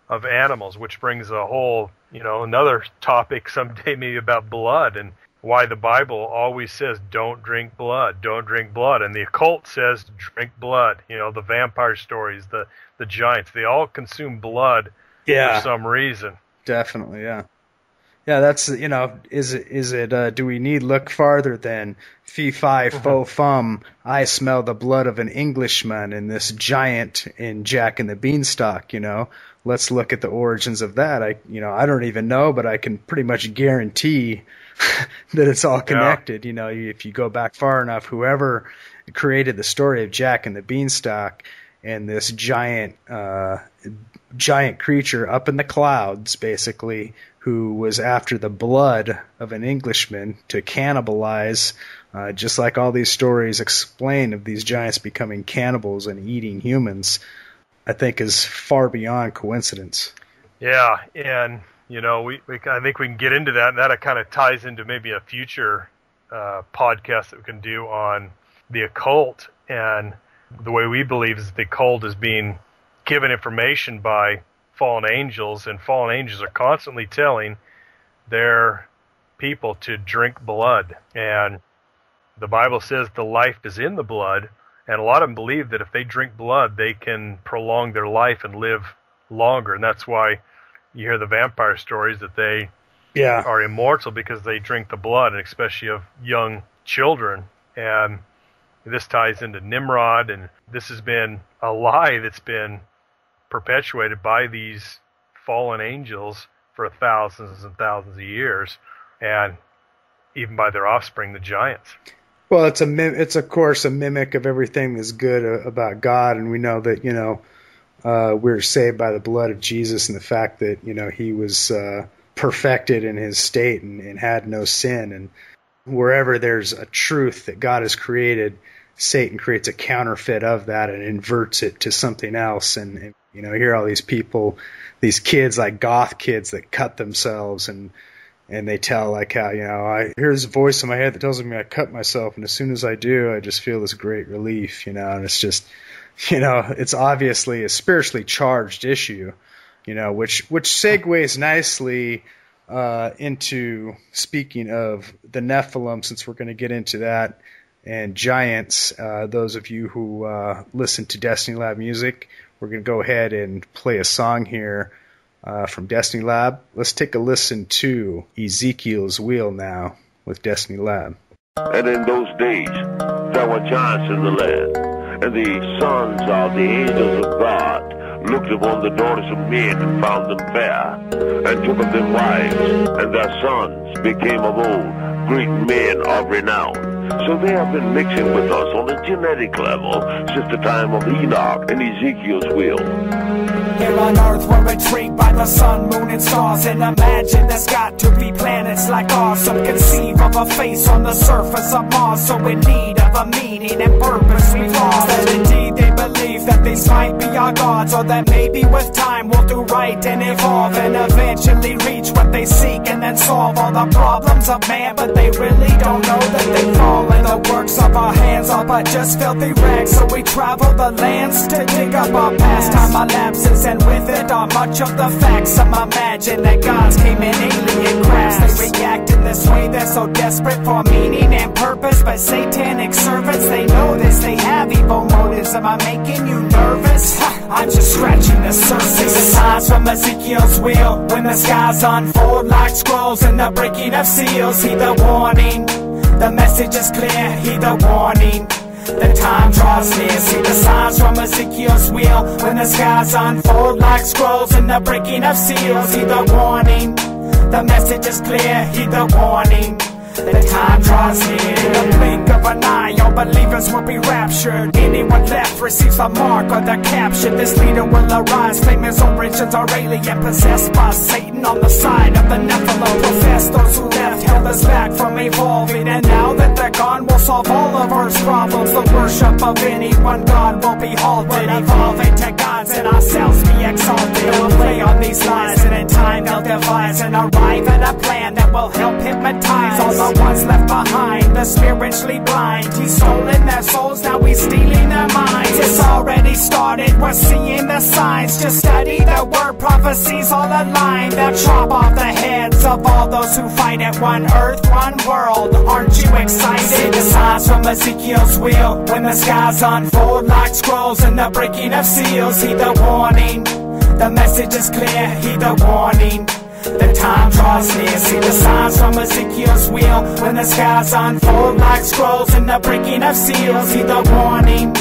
of animals, which brings a whole, another topic someday maybe about blood and why the Bible always says don't drink blood, and the occult says drink blood. The vampire stories, the giants, they all consume blood for some reason. Definitely, yeah. Yeah, that's, is it, do we need look farther than fee fi fo fum, I smell the blood of an Englishman in this giant in Jack and the Beanstalk, Let's look at the origins of that. I don't even know, but I can pretty much guarantee that it's all connected. Yeah. If you go back far enough, whoever created the story of Jack and the Beanstalk and this giant creature up in the clouds, basically, who was after the blood of an Englishman to cannibalize, just like all these stories explain of these giants becoming cannibals and eating humans, I think is far beyond coincidence. Yeah, and, I think we can get into that, and that kind of ties into maybe a future podcast that we can do on the occult, and the way we believe is the occult is being given information by fallen angels, and fallen angels are constantly telling their people to drink blood. And the Bible says the life is in the blood, and a lot of them believe that if they drink blood, they can prolong their life and live longer. And that's why you hear the vampire stories that they are immortal, because they drink the blood, and especially of young children. And this ties into Nimrod, and this has been a lie that's been perpetuated by these fallen angels for thousands and thousands of years, and even by their offspring, the giants. Well, it's of course a mimic of everything that's good about God, and we know that we're saved by the blood of Jesus and the fact that he was perfected in his state and had no sin. And wherever there's a truth that God has created, Satan creates a counterfeit of that and inverts it to something else. And you hear all these people, these kids, like goth kids, that cut themselves, and they tell like how, I hear this voice in my head that tells me I cut myself, and as soon as I do, I just feel this great relief, and it's just, it's obviously a spiritually charged issue, which segues nicely into speaking of the Nephilim, since we're going to get into that, and giants. Those of you who listen to Destiny Lab music, we're going to go ahead and play a song here from Destiny Lab. Let's take a listen to Ezekiel's Wheel now with Destiny Lab. And in those days there were giants in the land, and the sons of the angels of God looked upon the daughters of men and found them fair, and took of them wives, and their sons became of old great men of renown. So they have been mixing with us on a genetic level since the time of Enoch and Ezekiel's Wheel. Here on Earth we're intrigued by the sun, moon, and stars, and imagine there's got to be planets like ours. Some conceive of a face on the surface of Mars, so in need of a meaning and purpose we've lost. That indeed they believe that these might be our gods, or that maybe with time we'll do right and evolve, and eventually reach what they seek, and then solve all the problems of man. But they really don't know that they fall, and the works of our hands are but just filthy rags. So we travel the lands to dig up our past. Time elapses, and with it are much of the facts. Some imagine that gods came in alien crafts. They react in this way, they're so desperate for meaning and purpose, but satanic servants, they know this. They have evil motives, and my main making you nervous? I'm just scratching the surface. The signs from Ezekiel's wheel, when the skies unfold like scrolls and the breaking of seals. Heed the warning, the message is clear. Heed the warning, the time draws near. See the signs from Ezekiel's wheel, when the skies unfold like scrolls and the breaking of seals. Heed the warning, the message is clear. Heed the warning, the time draws near. In the blink of an eye, all believers will be raptured. Anyone left receives the mark or the capture. This leader will arise, claim his origins are alien, possessed by Satan on the side of the Nephilim. Profess those who left held us back from evolving, and now that they're gone, we'll solve all of Earth's problems. The worship of any one God will be halted, evolving to gods and ourselves be exalted. We'll play on these lies, and in time they'll devise and arrive at a plan that will help hypnotize all the ones left behind, the spiritually blind. He's stolen their souls, now he's stealing their minds. It's already started, we're seeing the signs. Just study the word, prophecies all aligned. They'll chop off the heads of all those who fight at one earth, one world. Aren't you excited? See the signs from Ezekiel's wheel, when the skies unfold like scrolls and the breaking of seals. Heed the warning, the message is clear. Heed the warning, the time draws near. See the signs from Ezekiel's wheel, when the skies unfold like scrolls and the breaking of seals. Heed the warning,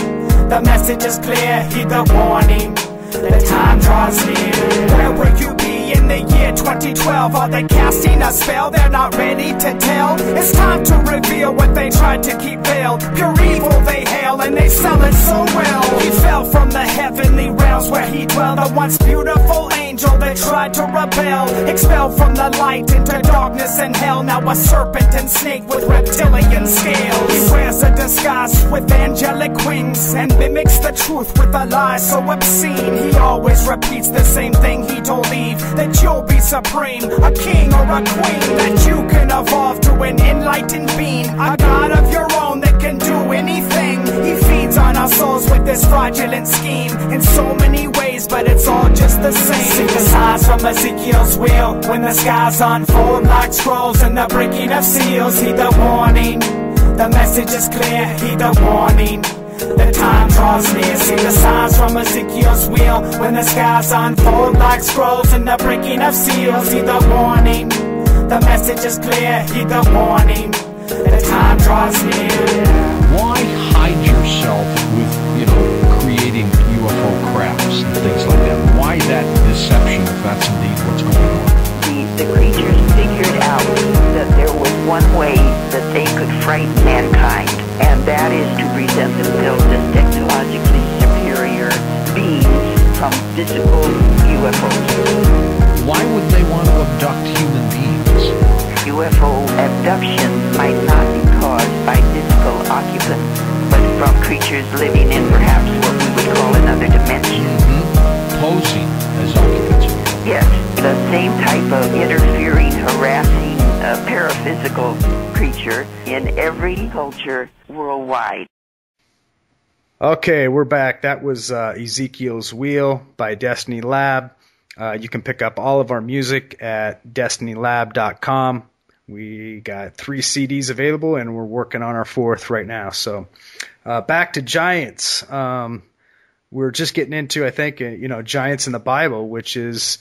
the message is clear. Heed the warning, the time draws near. Where will you be in the year 2012? Are they casting a spell they're not ready to tell? It's time to reveal what they tried to keep veiled. Pure evil they hail and they sell it so well. He fell from the heavenly realms where he dwelled, a once beautiful angel that tried to rebel. Expelled from the light into darkness and hell, now a serpent and snake with reptilian scales. He wears a disguise with angelic wings and mimics the truth with a lie so obscene. He always repeats the same thing he told Eve, that you'll be supreme, a king or a queen, that you can evolve to an enlightened being, a god of your own that can do anything. He feeds on our souls with this fraudulent scheme in so many ways, but it's all just the same. See the signs from Ezekiel's wheel, when the skies unfold like scrolls and the breaking of seals. Heed the warning, the message is clear. Heed the warning, the time draws near. See the signs from Ezekiel's wheel, when the skies unfold like scrolls and the breaking of seals. Heed the warning, the message is clear. Heed the warning, the time draws near. Why hide yourself with, creating UFO crafts and things like that? Why that deception if that's indeed what's going on? The creatures figured out that there was one way that they could frighten mankind, and that is to present themselves as technologically superior beings from physical UFOs. Why would they want to abduct human beings? UFO abduction might not be caused by physical occupants, but from creatures living in perhaps what we would call another dimension. Posing as occupants. Yes, the same type of interfering, harassing, paraphysical creature in every culture worldwide. Okay, we're back. That was Ezekiel's Wheel by Destiny Lab. You can pick up all of our music at destinylab.com. We got 3 CDs available, and we're working on our 4th right now. So back to Giants. We're just getting into, I think, Giants in the Bible, which is,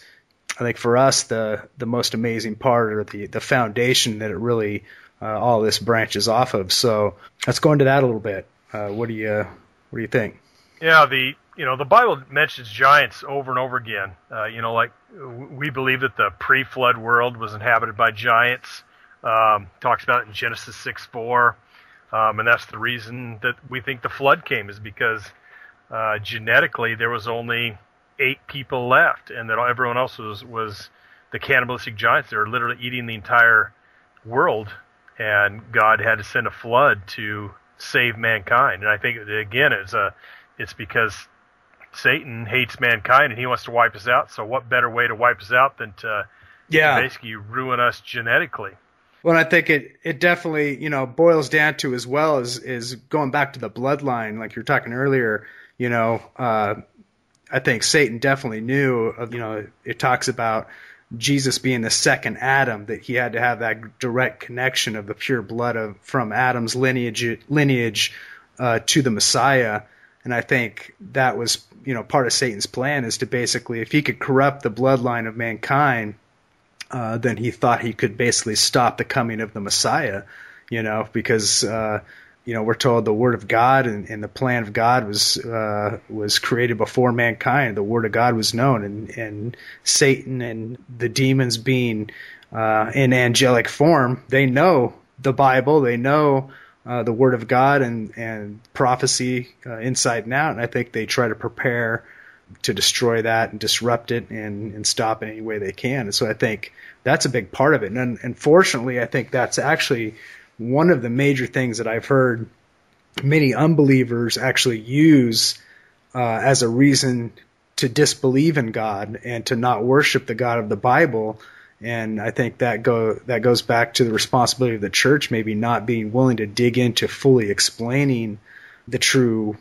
I think, for us, the most amazing part, or the foundation that it really all this branches off of. So let's go into that a little bit. What do you think? Yeah, the Bible mentions giants over and over again. Like we believe that the pre-flood world was inhabited by giants. Talks about it in Genesis 6:4, and that's the reason that we think the flood came, is because genetically there was only 8 people left, and that everyone else was the cannibalistic giants. They were literally eating the entire world, and God had to send a flood to save mankind. And I think, again, it's because Satan hates mankind and he wants to wipe us out. So what better way to wipe us out than to basically ruin us genetically? Well, I think it definitely, boils down to, as well as going back to the bloodline, like you were talking earlier, I think Satan definitely knew of, it talks about Jesus being the second Adam, that he had to have that direct connection of the pure blood from Adam's lineage to the Messiah. And I think that was, part of Satan's plan, is to basically, if he could corrupt the bloodline of mankind, then he thought he could basically stop the coming of the Messiah, because, we're told the Word of God and the plan of God was created before mankind. The Word of God was known, and Satan and the demons being in angelic form, they know the Bible, they know the Word of God and prophecy inside and out, and I think they try to prepare to destroy that and disrupt it and stop it any way they can. And so I think that's a big part of it. And unfortunately, I think that's actually one of the major things that I've heard many unbelievers actually use as a reason to disbelieve in God and to not worship the God of the Bible. And I think that goes back to the responsibility of the church maybe not being willing to dig into fully explaining the true,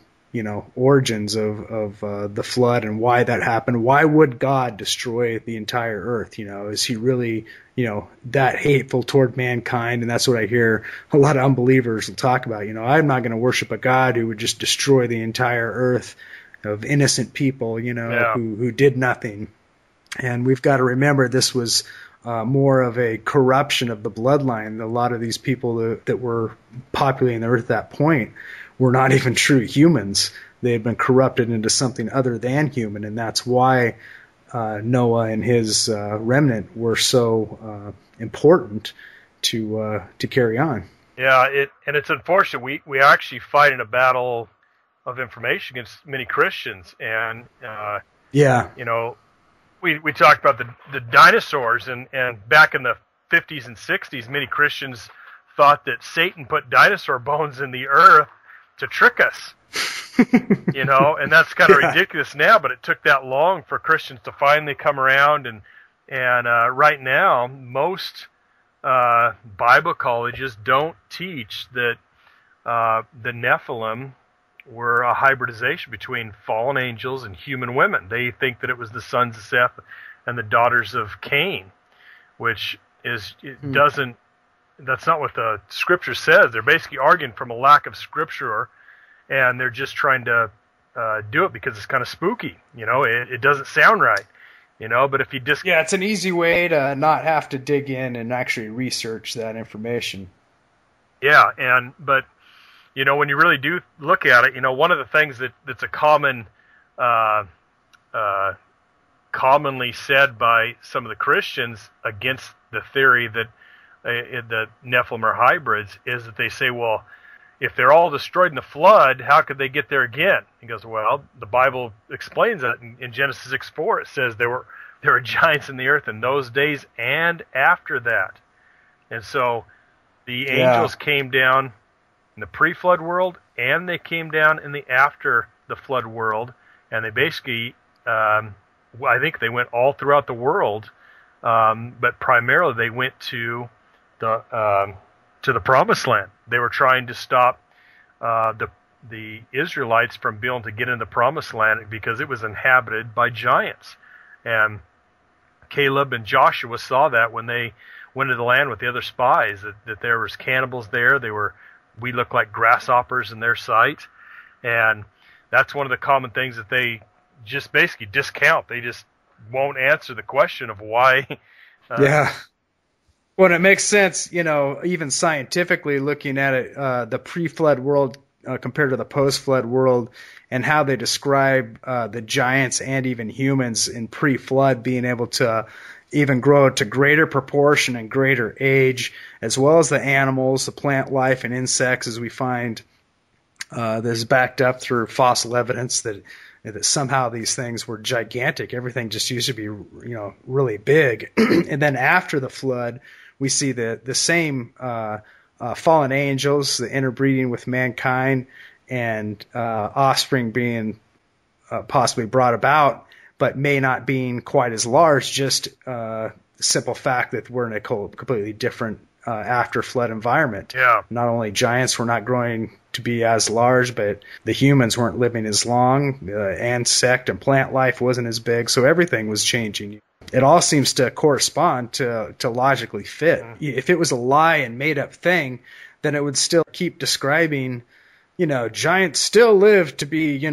origins of the flood and why that happened. Why would God destroy the entire earth? Is he really, that hateful toward mankind? And that's what I hear a lot of unbelievers will talk about. I'm not going to worship a God who would just destroy the entire earth of innocent people, who did nothing. And we've got to remember this was more of a corruption of the bloodline. A lot of these people that were populating the earth at that point were not even true humans. They had been corrupted into something other than human, and that's why Noah and his remnant were so important to carry on. Yeah, it's unfortunate. We actually fight in a battle of information against many Christians, and we talked about the dinosaurs, and back in the 50s and 60s, many Christians thought that Satan put dinosaur bones in the earth to trick us, and that's kind of ridiculous now, but it took that long for Christians to finally come around, and right now, most Bible colleges don't teach that the Nephilim were a hybridization between fallen angels and human women. They think that it was the sons of Seth and the daughters of Cain, which doesn't. That's not what the Scripture says. They're basically arguing from a lack of Scripture, and they're just trying to do it because it's kind of spooky. It doesn't sound right. But if you just it's an easy way to not have to dig in and actually research that information. Yeah, but when you really do look at it, one of the things that's a commonly said by some of the Christians against the theory that the Nephilim are hybrids is that they say, well, if they're all destroyed in the flood, how could they get there again? He goes, well, the Bible explains that in Genesis 6:4. It says there were giants in the earth in those days and after that. And so the angels came down in the pre-flood world, and they came down in the after the flood world, and they basically, I think they went all throughout the world, but primarily they went to the Promised Land. They were trying to stop the Israelites from being able to get into the Promised Land because it was inhabited by giants. And Caleb and Joshua saw that when they went into the land with the other spies, that there was cannibals there. We looked like grasshoppers in their sight. And that's one of the common things that they just basically discount. They just won't answer the question of why. Well, it makes sense, even scientifically looking at it, the pre-flood world compared to the post-flood world, and how they describe the giants and even humans in pre-flood being able to even grow to greater proportion and greater age, as well as the animals, the plant life, and insects, as we find this is backed up through fossil evidence that somehow these things were gigantic. Everything just used to be, really big. And then after the flood, we see the same fallen angels, the interbreeding with mankind, and offspring being possibly brought about, but may not being quite as large, just the simple fact that we're in a completely different after flood environment. Yeah. Not only giants were not growing to be as large, but the humans weren't living as long. Insect and plant life wasn't as big, so everything was changing. It all seems to correspond to logically fit. If it was a lie and made up thing, then it would still keep describing giants still live to be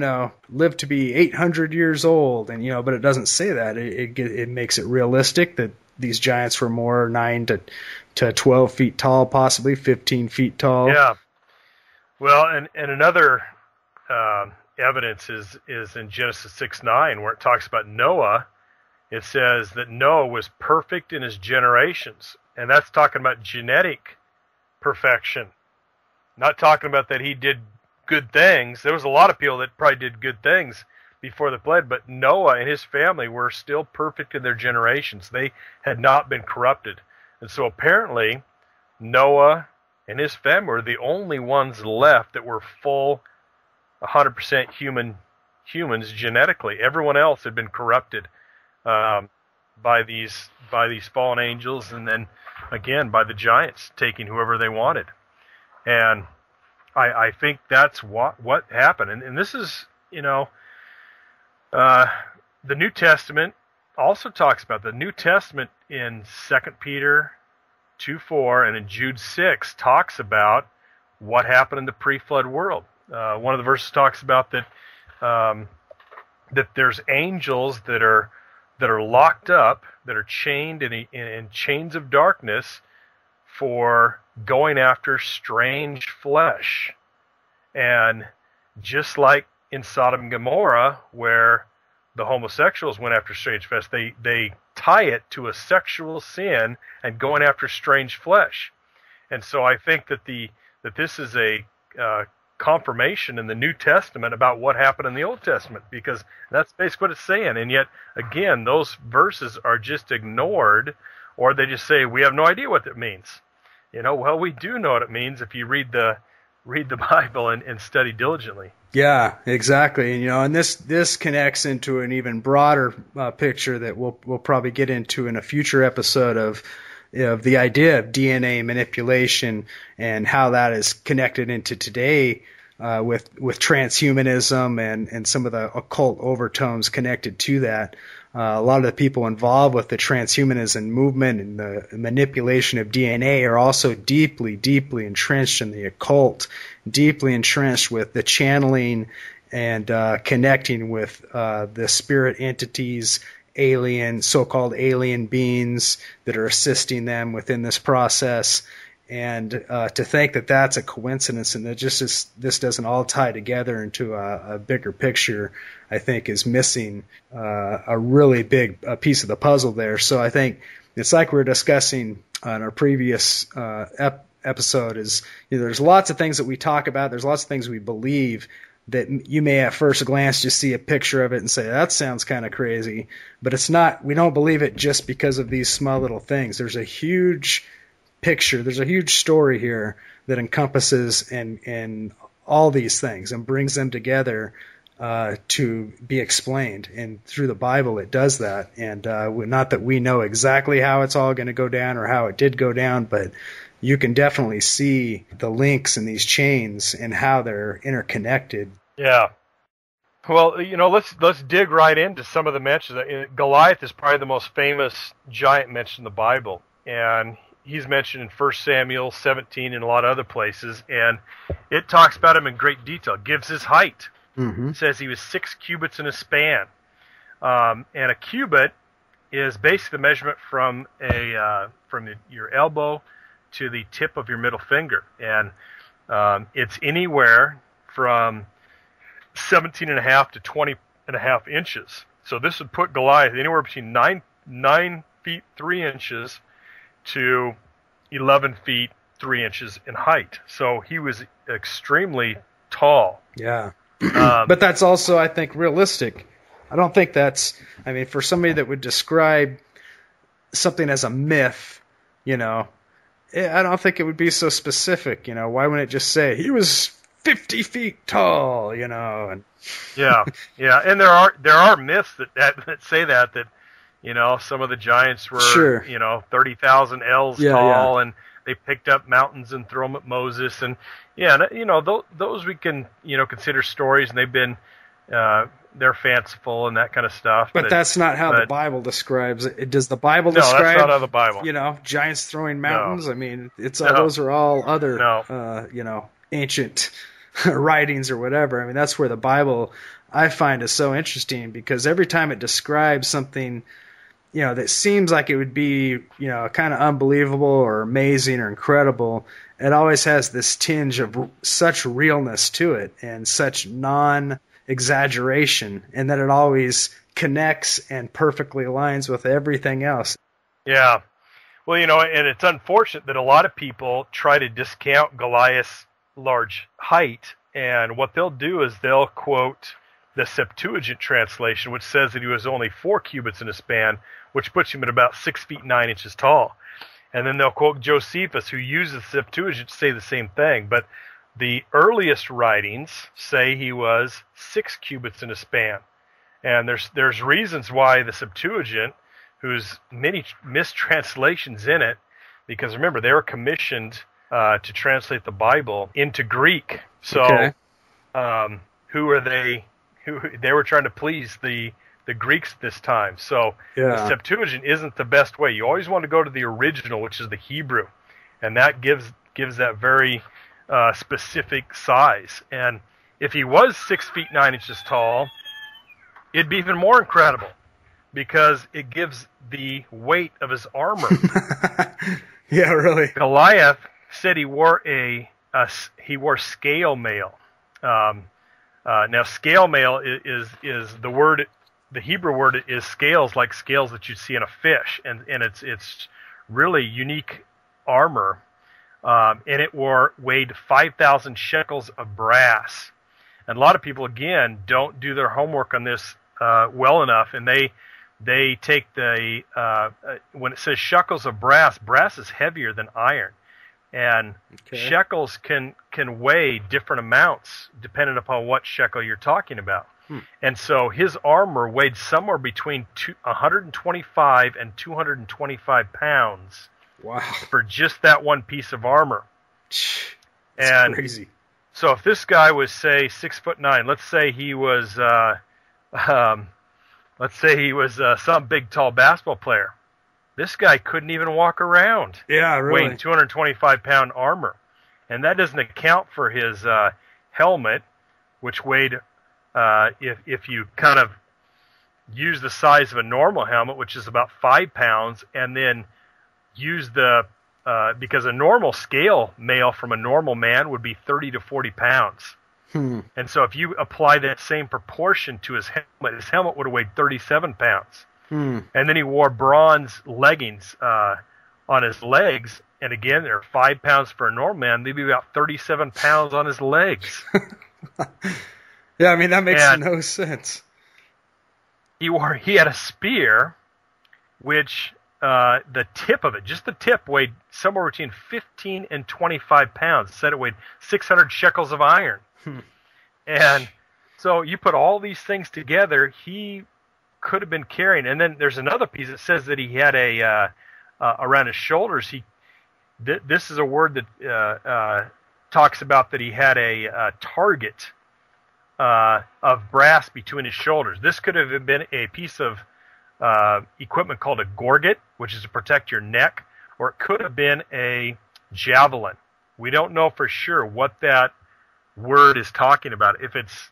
800 years old, and but it doesn't say that. It makes it realistic that these giants were more 9 to 12 feet tall, possibly 15 feet tall. Yeah. Well, and another evidence is in Genesis 6:9, where it talks about Noah. It says that Noah was perfect in his generations, and that's talking about genetic perfection. Not talking about that he did good things. There was a lot of people that probably did good things before the flood, but Noah and his family were still perfect in their generations. They had not been corrupted. And so apparently Noah and his family were the only ones left that were full 100% humans genetically. Everyone else had been corrupted by these fallen angels, and then again by the giants taking whoever they wanted. And I think that's what happened. And this is, the New Testament also talks about the New Testament in 2 Peter 2:4 and in Jude 6 talks about what happened in the pre-flood world. One of the verses talks about that there's angels that are locked up, that are chained in chains of darkness for going after strange flesh. And just like in Sodom and Gomorrah, where the homosexuals went after strange flesh, they tie it to a sexual sin and going after strange flesh. And so I think that this is a confirmation in the New Testament about what happened in the Old Testament, because that's basically what it's saying. And yet, again, those verses are just ignored, or they just say, we have no idea what it means. Well, we do know what it means if you read the Bible and study diligently. Yeah, exactly. And this connects into an even broader picture that we'll probably get into in a future episode of the idea of DNA manipulation and how that is connected into today with transhumanism and some of the occult overtones connected to that. A lot of the people involved with the transhumanism movement and the manipulation of DNA are also deeply, deeply entrenched in the occult, deeply entrenched with the channeling and connecting with the spirit entities, so-called alien beings that are assisting them within this process. And to think that that's a coincidence and that this doesn't all tie together into a bigger picture, I think is missing a really big piece of the puzzle there. So I think it's like we were discussing on our previous episode is, there's lots of things that we talk about, there's lots of things we believe that you may at first glance just see a picture of it and say, that sounds kind of crazy, but it's not. We don't believe it just because of these small little things. There's a huge picture, there's a huge story here that encompasses and all these things and brings them together to be explained. And through the Bible it does that. And not that we know exactly how it's all going to go down or how it did go down, but you can definitely see the links in these chains and how they're interconnected. Yeah. Well, let's dig right into some of the mentions. Goliath is probably the most famous giant mentioned in the Bible, and he's mentioned in 1 Samuel 17 and a lot of other places, and it talks about him in great detail. It gives his height. Mm-hmm. It says he was 6 cubits in a span, and a cubit is basically the measurement from your elbow to the tip of your middle finger, and it's anywhere from 17.5 to 20.5 inches. So this would put Goliath anywhere between 9 feet 3 inches to 11 feet 3 inches in height. So he was extremely tall. Yeah. But that's also, I think, realistic. I don't think for somebody that would describe something as a myth, I don't think it would be so specific. Why wouldn't it just say he was 50 feet tall, And yeah. And there are myths that say that some of the giants were, sure. 30,000 ells tall, and they picked up mountains and threw them at Moses, and those we can consider stories, and they've been they're fanciful and that kind of stuff. But that's not how the Bible describes it. Does the Bible describe? No, that's not how the Bible. Giants throwing mountains. No. I mean, those are all other ancient writings or whatever. I mean, that's where the Bible, I find, is so interesting, because every time it describes something, that seems like it would be, kind of unbelievable or amazing or incredible, it always has this tinge of such realness to it and such non-exaggeration, and that it always connects and perfectly aligns with everything else. Yeah. Well, and it's unfortunate that a lot of people try to discount Goliath's large height, and what they'll do is they'll quote the Septuagint translation, which says that he was only 4 cubits in a span, which puts him at about 6 feet 9 inches tall. And then they'll quote Josephus, who uses the Septuagint, to say the same thing. But the earliest writings say he was 6 cubits in a span. And there's reasons why the Septuagint, whose many mistranslations in it, because remember, they were commissioned to translate the Bible into Greek. So Okay. Who are they? They were trying to please the Greeks this time. So the Septuagint isn't the best way. You always want to go to the original, which is the Hebrew, and that gives that very specific size. And if he was 6 feet 9 inches tall, it'd be even more incredible, because it gives the weight of his armor. Yeah, really. Goliath said he wore scale mail. Now, scale mail is the word. The Hebrew word is scales, like scales that you'd see in a fish, and it's really unique armor, and it weighed 5,000 shekels of brass. And a lot of people, again, don't do their homework on this well enough, and they take when it says shekels of brass is heavier than iron, and shekels can weigh different amounts depending upon what shekel you're talking about. And so his armor weighed somewhere between 125 and 225 pounds. Wow. For just that one piece of armor. That's crazy. So if this guy was, say, 6'9", let's say he was some big tall basketball player. This guy couldn't even walk around. Yeah, really. Weighing 225-pound armor. And that doesn't account for his helmet, which weighed, if you kind of use the size of a normal helmet, which is about 5 pounds, and then use because a normal scale mail from a normal man would be 30 to 40 pounds. And so if you apply that same proportion to his helmet would have weighed 37 pounds. And then he wore bronze leggings on his legs, and again, they're 5 pounds for a normal man. They'd be about 37 pounds on his legs. Yeah, I mean, that makes no sense. He had a spear, which the tip of it, just the tip, weighed somewhere between 15 and 25 pounds. It said it weighed 600 shekels of iron. And so you put all these things together, he could have been carrying. And then there's another piece that says that he had around his shoulders. This is a word that talks about that he had a target of brass between his shoulders. This could have been a piece of equipment called a gorget, which is to protect your neck, or it could have been a javelin. We don't know for sure what that word is talking about. If it's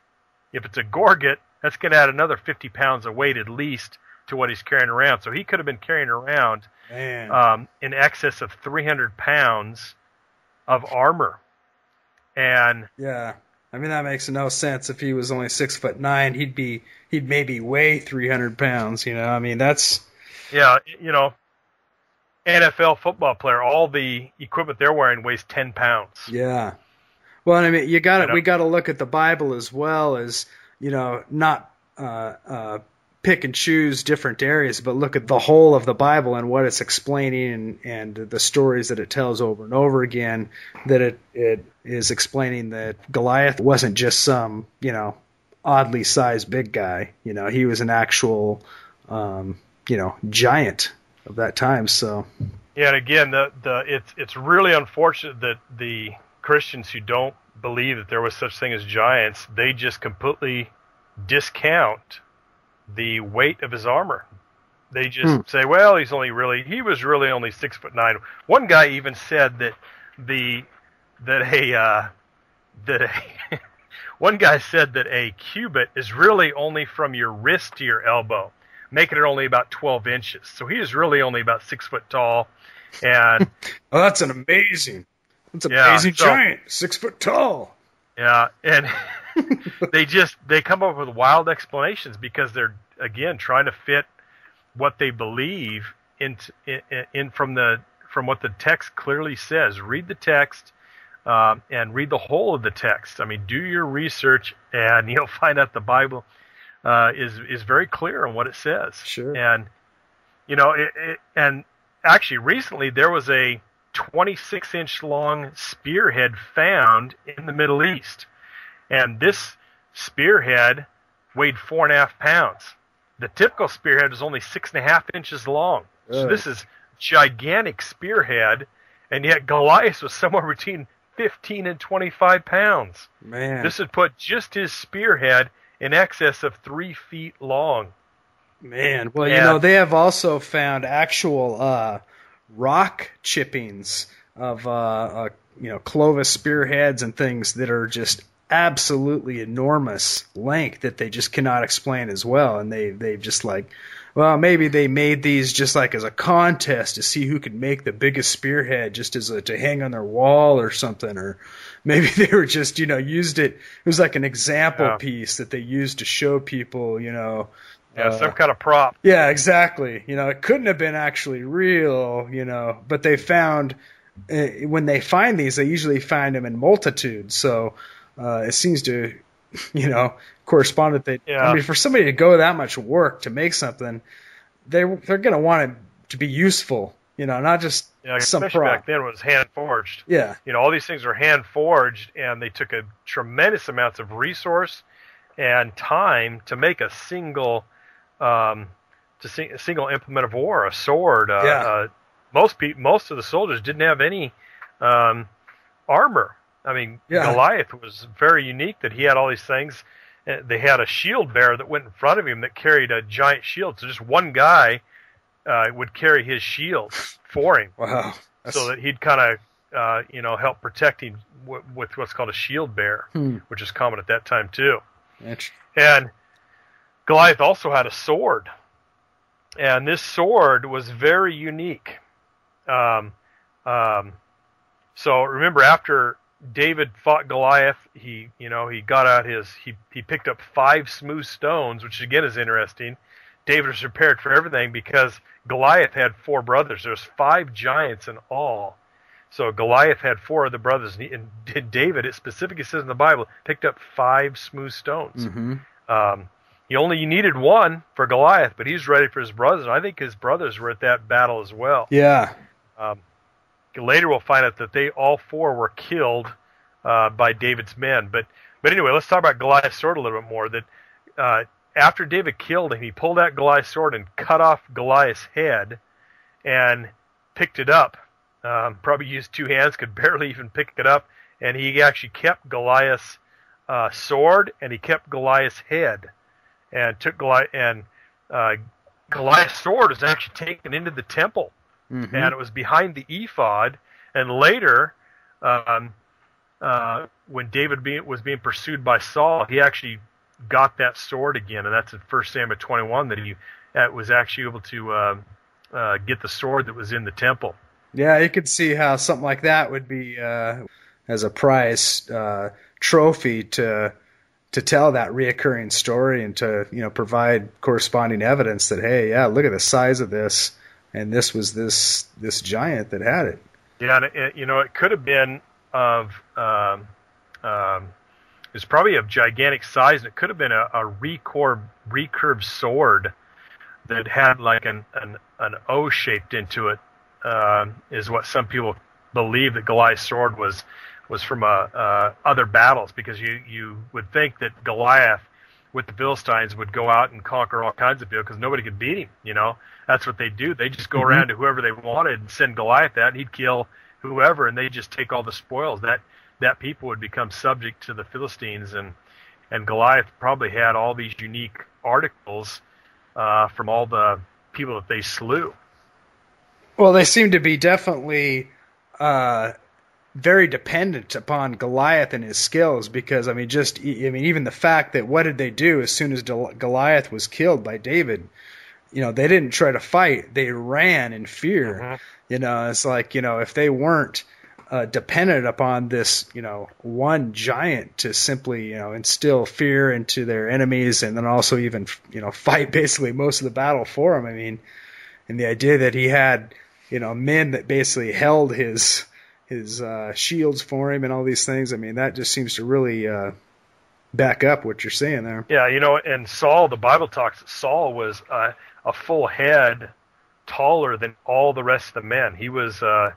a gorget, that's going to add another 50 pounds of weight at least to what he's carrying around. So he could have been carrying around in excess of 300 pounds of armor. And yeah, I mean, that makes no sense. If he was only 6'9", he'd maybe weigh 300 pounds. I mean, that's NFL football player. All the equipment they're wearing weighs 10 pounds. Yeah. Well, I mean, we got to look at the Bible as well as, not pick and choose different areas, but look at the whole of the Bible and what it's explaining and the stories that it tells over and over again, that it is explaining that Goliath wasn't just some, oddly sized big guy. He was an actual, giant of that time. So yeah, and again, it's really unfortunate that the Christians who don't believe that there was such thing as giants, they just completely discount the weight of his armor. They just say, well, he was really only 6'9". One guy even said that that one guy said that a cubit is really only from your wrist to your elbow, making it only about 12 inches. So he is really only about 6 foot tall. And oh, that's an amazing giant, 6 foot tall. Yeah, and they come up with wild explanations because they're, again, trying to fit what they believe in from what the text clearly says. Read the text and read the whole of the text. I mean, do your research, and you'll find out the Bible is very clear on what it says. Sure. And and actually, recently there was a 26-inch long spearhead found in the Middle East, and this spearhead weighed 4.5 pounds. The typical spearhead is only 6.5 inches long. So this is gigantic spearhead, and yet Goliath was somewhere between 15 and 25 pounds. Man, this would put just his spearhead in excess of 3 feet long. Man, well, they have also found actual rock chippings of Clovis spearheads and things that are just absolutely enormous length that they just cannot explain as well. And they've just maybe they made these just like as a contest to see who could make the biggest spearhead just as to hang on their wall or something, or maybe they were just used it. It was like an example piece that they used to show people, some kind of prop. Yeah, exactly. It couldn't have been actually real, but they found, when they find these, they usually find them in multitudes. So it seems to, correspond with it. I mean, for somebody to go that much work to make something, they're going to want it to be useful, not just some especially prop. back then it was hand forged. Yeah. All these things were hand forged, and they took a tremendous amounts of resource and time to make a single implement of war, a sword. Most of the soldiers didn't have any armor. I mean, Goliath was very unique that he had all these things. They had a shield bearer that went in front of him that carried a giant shield. So just one guy would carry his shield for him. Wow. So that he'd kind of, help protect him with what's called a shield bearer, which is common at that time too. And Goliath also had a sword. And this sword was very unique. So remember, after David fought Goliath, he got out he picked up 5 smooth stones, which again is interesting. David was prepared for everything because Goliath had 4 brothers. There's 5 giants in all. So Goliath had 4 of the brothers, and David, it specifically says in the Bible, picked up 5 smooth stones. Mm-hmm. You needed 1 for Goliath, but he's ready for his brothers. And I think his brothers were at that battle as well. Yeah. Later we'll find out that they all 4 were killed by David's men. But anyway, let's talk about Goliath's sword a little bit more. That after David killed him, he pulled out Goliath's sword and cut off Goliath's head and picked it up. Probably used 2 hands, could barely even pick it up. And he actually kept Goliath's sword, and he kept Goliath's head. And took Goliath's sword was actually taken into the temple. Mm-hmm. And it was behind the ephod. And later, when David was being pursued by Saul, he actually got that sword again. And that's in 1 Samuel 21 that he was actually able to get the sword that was in the temple. Yeah, you could see how something like that would be as a prize trophy to tell that reoccurring story and to provide corresponding evidence that, hey, yeah, look at the size of this. And this was this giant that had it. Yeah, and it could have been of it's probably of gigantic size, and it could have been a recurved sword that had like an O shaped into it. Is what some people believe that Goliath's sword was from other battles, because you would think that Goliath with the Philistines would go out and conquer all kinds of people because nobody could beat him. That's what they do. They just go around to whoever they wanted and send Goliath out, and he'd kill whoever, and they just take all the spoils. That people would become subject to the Philistines, and Goliath probably had all these unique articles from all the people that they slew. Well, they seem to be definitely very dependent upon Goliath and his skills, because even the fact that what did they do as soon as Goliath was killed by David? They didn't try to fight; they ran in fear. It's like if they weren't dependent upon this one giant to simply instill fear into their enemies, and then also even fight basically most of the battle for him. I mean, and the idea that he had men that basically held his shields for him and all these things. I mean, that just seems to really back up what you're saying there. Yeah, and Saul, the Bible talks, Saul was a full head taller than all the rest of the men. He was a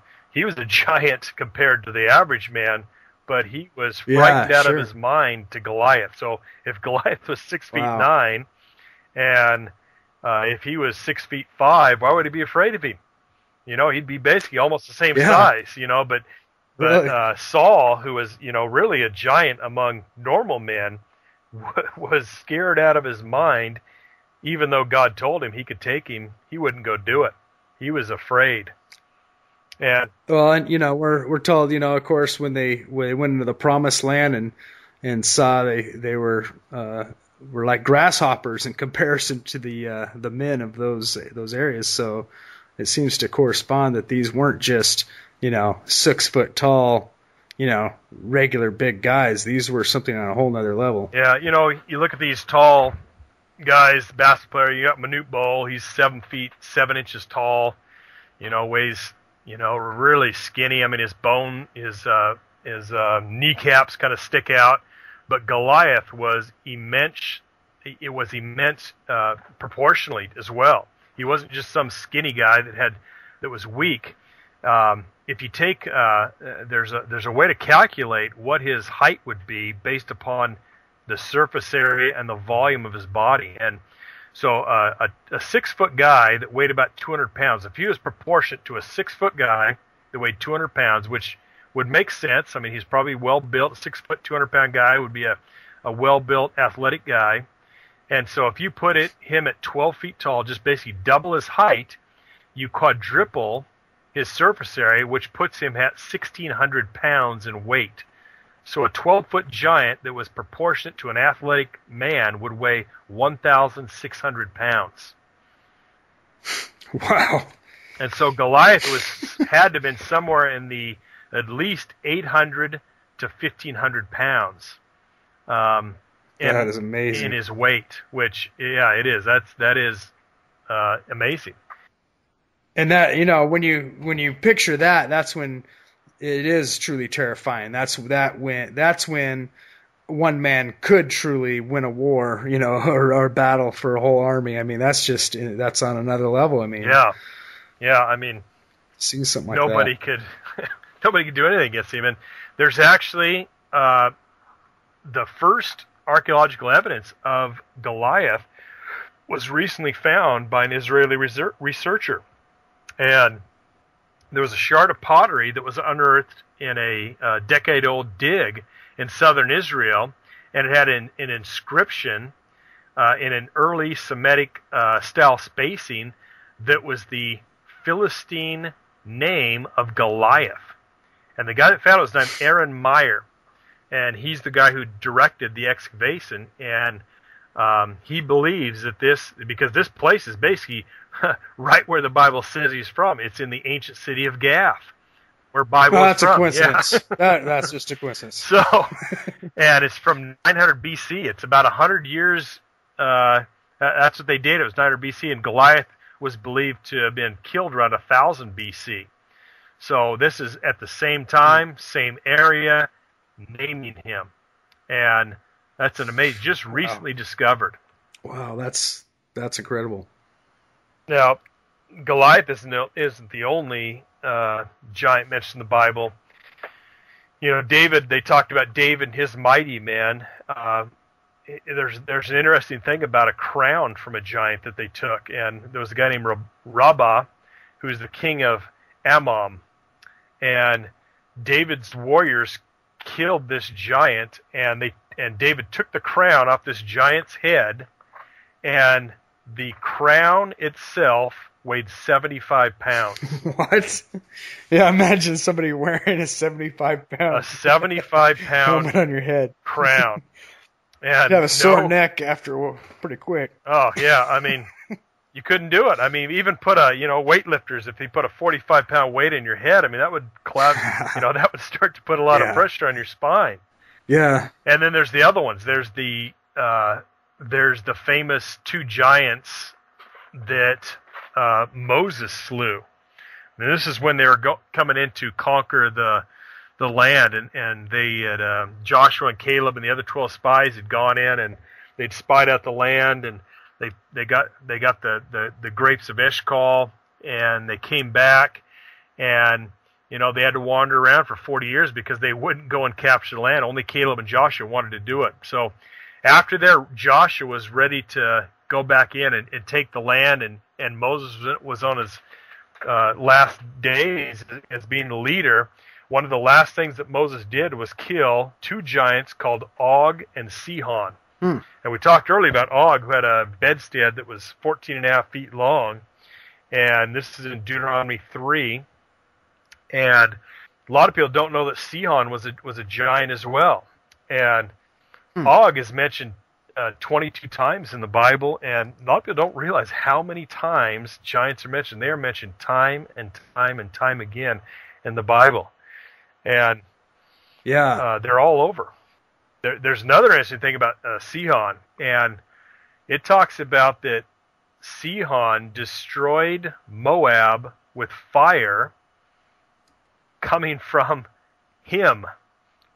giant compared to the average man, but he was frightened out of his mind to Goliath. So if Goliath was 6'9", and if he was 6'5", why would he be afraid of him? He'd be basically almost the same size, but Saul, who was, really a giant among normal men, was scared out of his mind. Even though God told him he could take him, he wouldn't go do it. He was afraid. And we're told, of course, when they went into the promised land and saw they were like grasshoppers in comparison to the men of those areas. So it seems to correspond that these weren't just 6 foot tall, regular big guys. These were something on a whole nother level. Yeah, you look at these tall guys, the basketball player. You got Manute Bol. He's 7 feet 7 inches tall. Weighs really skinny. I mean, his kneecaps kind of stick out. But Goliath was immense. It was immense proportionally as well. He wasn't just some skinny guy that was weak. If you take there's a way to calculate what his height would be based upon the surface area and the volume of his body. And so a 6 foot guy that weighed about 200 pounds, if he was proportionate to a 6 foot guy that weighed 200 pounds, which would make sense. I mean, he's probably well built. 6 foot, 200 pound guy would be a well built athletic guy. And so if you put him at 12 feet tall, just basically double his height, you quadruple his surface area, which puts him at 1,600 pounds in weight. So a 12-foot giant that was proportionate to an athletic man would weigh 1,600 pounds. Wow. And so Goliath had to have been somewhere in the at least 800 to 1,500 pounds. That is amazing. In his weight, which, it is. That is amazing. And that, when you picture that, that's when it is truly terrifying. That's when one man could truly win a war, or battle for a whole army. I mean, that's on another level. I mean, yeah. I mean, seeing something like nobody that. Nobody could do anything against him. And there's actually the first archaeological evidence of Goliath was recently found by an Israeli researcher. And there was a shard of pottery that was unearthed in a decade-old dig in southern Israel, and it had an inscription in an early Semitic style spacing that was the Philistine name of Goliath. And the guy that found it was named Aaron Meyer, and he's the guy who directed the excavation. And he believes that because this place is basically right where the Bible says he's from. It's in the ancient city of Gath, where Bible is that's from. A coincidence. Yeah. That's just a coincidence. So, and it's from 900 BC. It's about 100 years. That's what they did. It was 900 BC, and Goliath was believed to have been killed around 1000 BC. So this is at the same time, same area, naming him. And that's an amazing, just recently discovered. Wow, that's incredible. Now, Goliath isn't the only giant mentioned in the Bible. David, they talked about David and his mighty man. There's an interesting thing about a crown from a giant that they took. And there was a guy named Rabbah, who's the king of Ammon. And David's warriors killed this giant, and David took the crown off this giant's head, and the crown itself weighed 75 pounds. What? Yeah, imagine somebody wearing a 75-pound A 75-pound helmet on your head. crown. And You have a sore neck after pretty quick. Oh, yeah. I mean, you couldn't do it. I mean, even put weightlifters, if they put a 45-pound weight in your head, I mean, that would cloud, that would start to put a lot of pressure on your spine. Yeah. And then there's the other ones. There's the famous two giants that Moses slew. And this is when they were coming in to conquer the land, and they had Joshua and Caleb and the other 12 spies had gone in and they'd spied out the land, and they got the grapes of Eshcol, and they came back, and they had to wander around for 40 years because they wouldn't go and capture the land. Only Caleb and Joshua wanted to do it. So after Joshua was ready to go back in and take the land, and Moses was on his last days as being the leader. One of the last things that Moses did was kill two giants called Og and Sihon. And we talked earlier about Og, who had a bedstead that was 14.5 feet long. And this is in Deuteronomy 3. And a lot of people don't know that Sihon was a giant as well. And Og is mentioned 22 times in the Bible, and a lot of people don't realize how many times giants are mentioned. They are mentioned time and time and time again in the Bible. And they're all over. There's another interesting thing about Sihon, and it talks about that Sihon destroyed Moab with fire coming from him,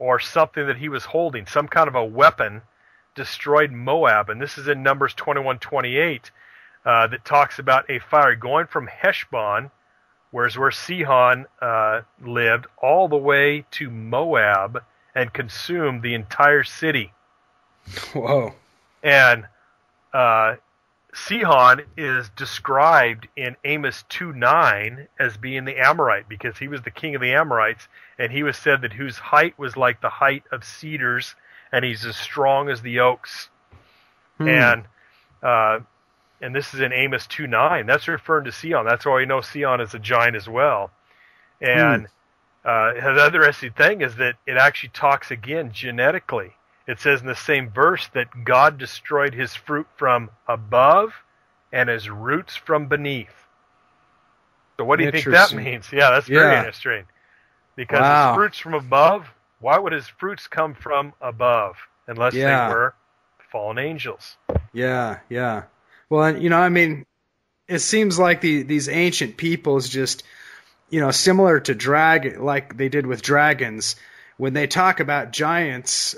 or something that he was holding, some kind of a weapon, destroyed Moab. And this is in Numbers 21:28, that talks about a fire going from Heshbon, where Sihon lived, all the way to Moab, and consumed the entire city. Whoa. And Sihon is described in Amos 2:9 as being the Amorite, because he was the king of the Amorites, and he was said that whose height was like the height of cedars, and he's as strong as the oaks. And this is in Amos 2:9. That's referring to Sihon. That's why we know Sihon is a giant as well. And the other interesting thing is that it actually talks again genetically. It says in the same verse that God destroyed his fruit from above and his roots from beneath. So what do you think that means? Yeah, that's very interesting. Because his fruits from above, why would his fruits come from above unless they were fallen angels? Yeah, yeah. Well, I mean, it seems like these ancient peoples just, similar to like they did with dragons, when they talk about giants,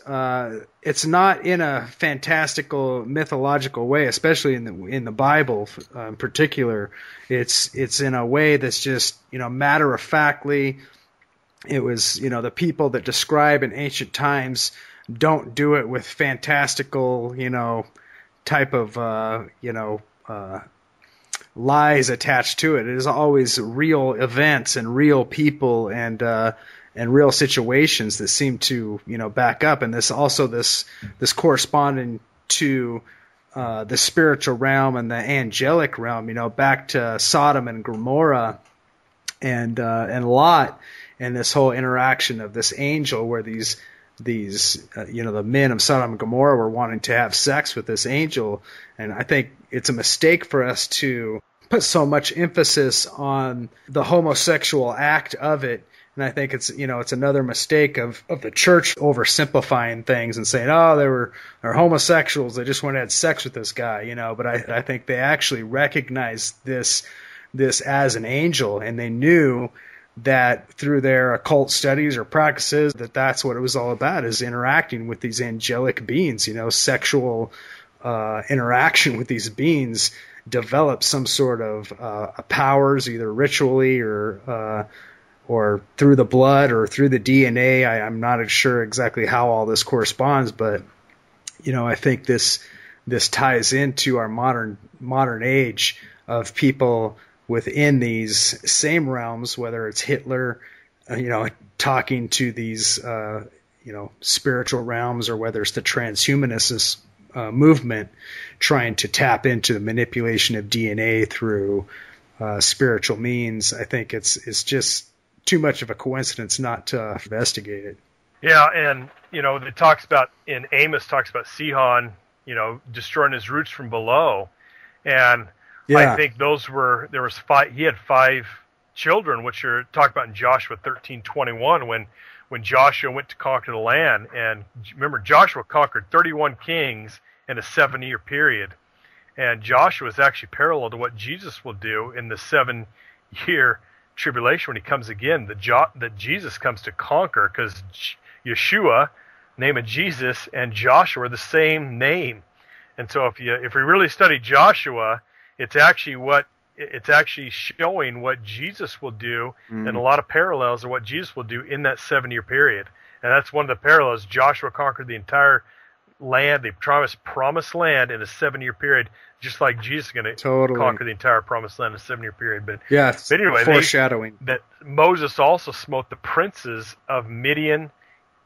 it's not in a fantastical, mythological way, especially in the Bible in particular. It's in a way that's just, matter of factly. It was, the people that describe in ancient times don't do it with fantastical, type of, lies attached to it. It is always real events and real people and real situations that seem to, back up. And this corresponding to the spiritual realm and the angelic realm, back to Sodom and Gomorrah and Lot, and this whole interaction of this angel where these the men of Sodom and Gomorrah were wanting to have sex with this angel. And I think it's a mistake for us to put so much emphasis on the homosexual act of it. And I think it's another mistake of the church oversimplifying things and saying, oh, they're homosexuals, they just went and had sex with this guy, But I think they actually recognized this as an angel, and they knew that through their occult studies or practices that's what it was all about, is interacting with these angelic beings. Sexual interaction with these beings develop some sort of powers, either ritually or through the blood or through the DNA. I'm not sure exactly how all this corresponds, but I think this ties into our modern age of people within these same realms, whether it's Hitler, talking to these, spiritual realms, or whether it's the transhumanist movement trying to tap into the manipulation of DNA through spiritual means. I think it's just too much of a coincidence not to investigate it. Yeah, and it talks about, in Amos talks about Sihon, destroying his roots from below, and I think he had 5 children, which are talked about in Joshua 13:21, when Joshua went to conquer the land. And remember, Joshua conquered 31 kings in a 7-year period, and Joshua is actually parallel to what Jesus will do in the 7-year tribulation when he comes again. That Jesus comes to conquer, because Yeshua, name of Jesus, and Joshua are the same name. And so if we really study Joshua, it's actually showing what Jesus will do, and a lot of parallels of what Jesus will do in that 7-year period. And that's one of the parallels. Joshua conquered the entire land, the promised land, in a 7-year period, just like Jesus is going to conquer the entire promised land in a 7-year period. But anyway, foreshadowing. That Moses also smote the princes of Midian,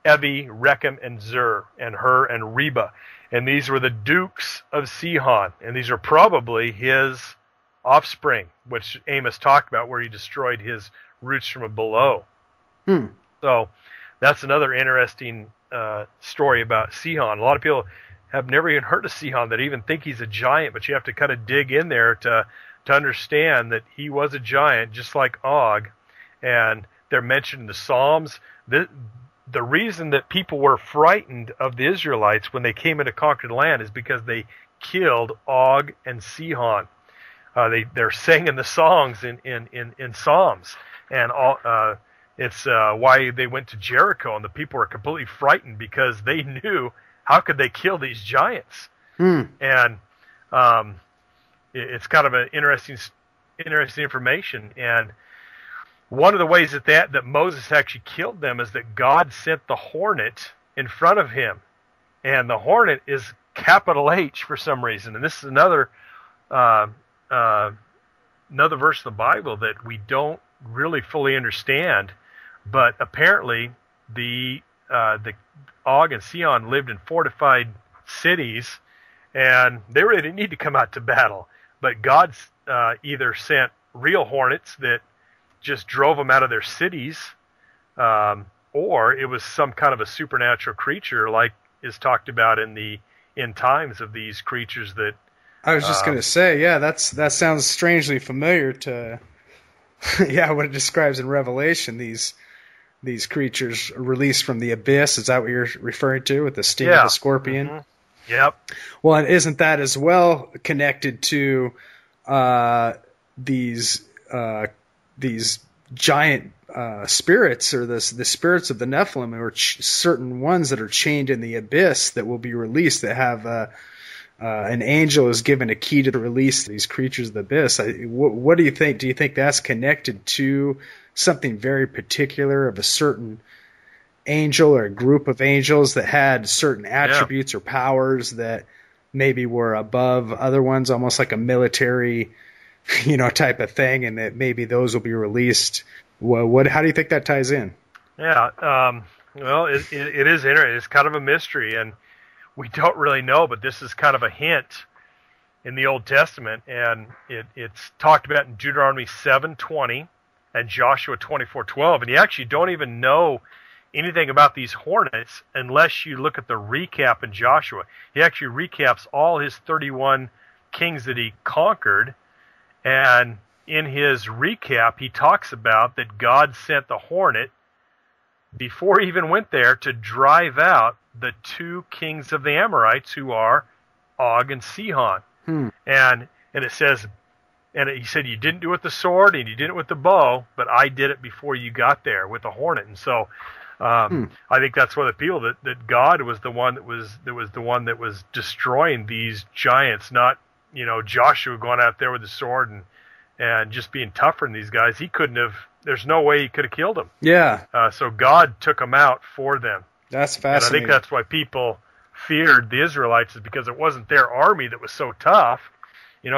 Evi, Rechem, and Zur, and Hur, and Reba. And these were the dukes of Sihon. And these are probably his offspring, which Amos talked about, where he destroyed his roots from below. So that's another interesting story about Sihon. A lot of people have never even heard of Sihon, that even think he's a giant, but you have to kind of dig in there to understand that he was a giant, just like Og. And they're mentioned in the Psalms. The reason that people were frightened of the Israelites when they came into conquered land is because they killed Og and Sihon. They're singing the songs in Psalms, and it's why they went to Jericho, and the people were completely frightened because they knew, how could they kill these giants? And it's kind of an interesting information. And one of the ways that Moses actually killed them is that God sent the hornet in front of him, and the hornet is capital H for some reason. And this is another verse of the Bible that we don't really fully understand, but apparently the Og and Sihon lived in fortified cities, and they really didn't need to come out to battle. But God either sent real hornets that just drove them out of their cities, or it was some kind of a supernatural creature, like is talked about in the end times of these creatures that. I was just going to say, that sounds strangely familiar to, what it describes in Revelation. These creatures released from the abyss. Is that what you're referring to with the sting of the scorpion? Mm-hmm. Yep. Well, and isn't that as well connected to these giant spirits, or the spirits of the Nephilim, or certain ones that are chained in the abyss that will be released, that have an angel is given a key to the release of these creatures of the abyss. What do you think? Do you think that's connected to something very particular of a certain angel or a group of angels that had certain attributes or powers that maybe were above other ones, almost like a military, type of thing, and that maybe those will be released? How do you think that ties in? Yeah, well, it is interesting. It's kind of a mystery, and we don't really know, but this is kind of a hint in the Old Testament, and it's talked about in Deuteronomy 7:20 and Joshua 24:12, and you actually don't even know anything about these hornets unless you look at the recap in Joshua. He actually recaps all his 31 kings that he conquered, and in his recap he talks about that God sent the hornet before he even went there to drive out the 2 kings of the Amorites, who are Og and Sihon. And it says, and he said, you didn't do it with the sword and you did it with the bow, but I did it before you got there with the hornet. And so I think that's one of the people that God was the one that was destroying these giants, not Joshua going out there with the sword and just being tougher than these guys. He couldn't have. There's no way he could have killed them. Yeah. So God took them out for them. That's fascinating. And I think that's why people feared the Israelites, is because it wasn't their army that was so tough.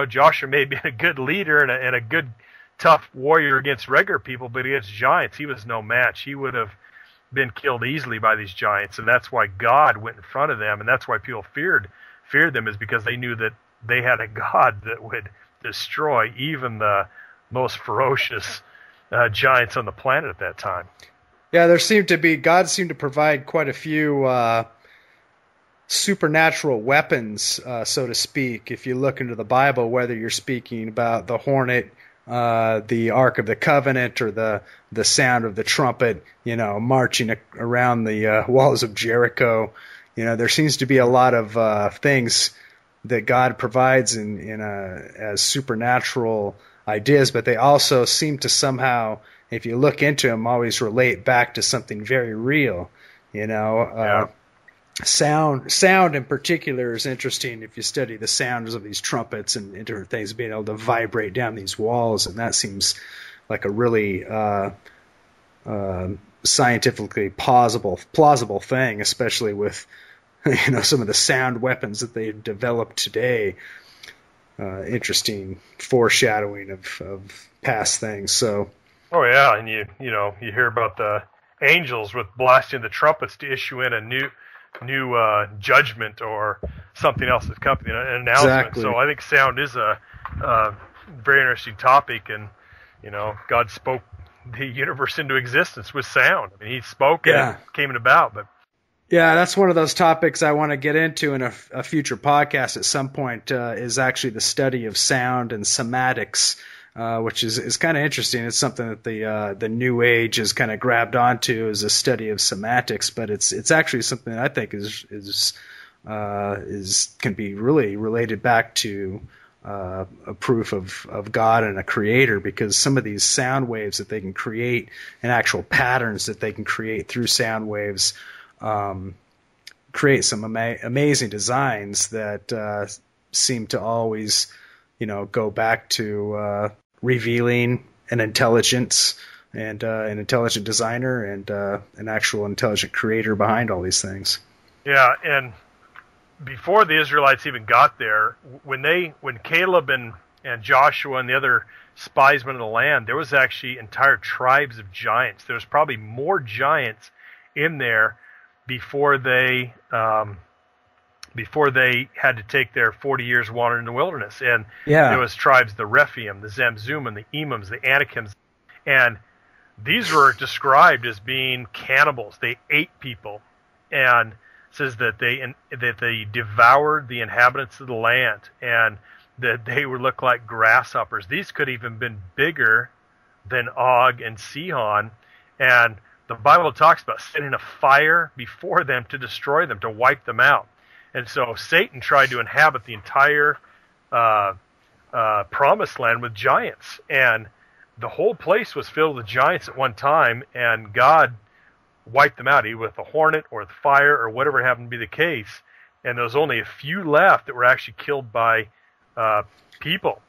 Joshua may have been a good leader and a good tough warrior against regular people, but against giants, he was no match. He would have been killed easily by these giants, and that's why God went in front of them, and that's why people feared them, is because they knew that they had a God that would destroy even the most ferocious giants on the planet at that time. Yeah, God seemed to provide quite a few supernatural weapons, so to speak. If you look into the Bible, whether you're speaking about the hornet, the Ark of the Covenant, or the sound of the trumpet, marching around the walls of Jericho, there seems to be a lot of things that God provides as supernatural ideas, but they also seem to somehow, if you look into them, always relate back to something very real. Sound in particular is interesting if you study the sounds of these trumpets and different things being able to vibrate down these walls, and that seems like a really scientifically plausible thing, especially with some of the sound weapons that they've developed today. Interesting foreshadowing of past things. So. Oh yeah, and you hear about the angels with blasting the trumpets to issue in a new judgment or something else that's coming, an announcement. Exactly. So I think sound is a very interesting topic, and God spoke the universe into existence with sound. I mean, He spoke and it came about. But yeah, that's one of those topics I want to get into in a future podcast at some point. Is actually the study of sound and somatics. Which is kind of interesting. It's something that the New Age has kind of grabbed onto as a study of semantics, but it's actually something that I think can be really related back to a proof of God and a creator, because some of these sound waves that they can create and actual patterns that they can create through sound waves create some amazing designs that seem to always go back to revealing an intelligence and an intelligent designer and an actual intelligent creator behind all these things. Yeah, and before the Israelites even got there, when Caleb and Joshua and the other spies went into the land, there was actually entire tribes of giants. There was probably more giants in there before they had to take their 40 years wandering in the wilderness. And there was tribes, the Rephaim, the Zamzum, and the Emims, the Anakims. And these were described as being cannibals. They ate people. And it says that they devoured the inhabitants of the land, and that they would look like grasshoppers. These could even been bigger than Og and Sihon. And the Bible talks about setting a fire before them to destroy them, to wipe them out. And so Satan tried to inhabit the entire promised land with giants. And the whole place was filled with giants at one time, and God wiped them out, either with a hornet or with fire or whatever happened to be the case. And there was only a few left that were actually killed by people.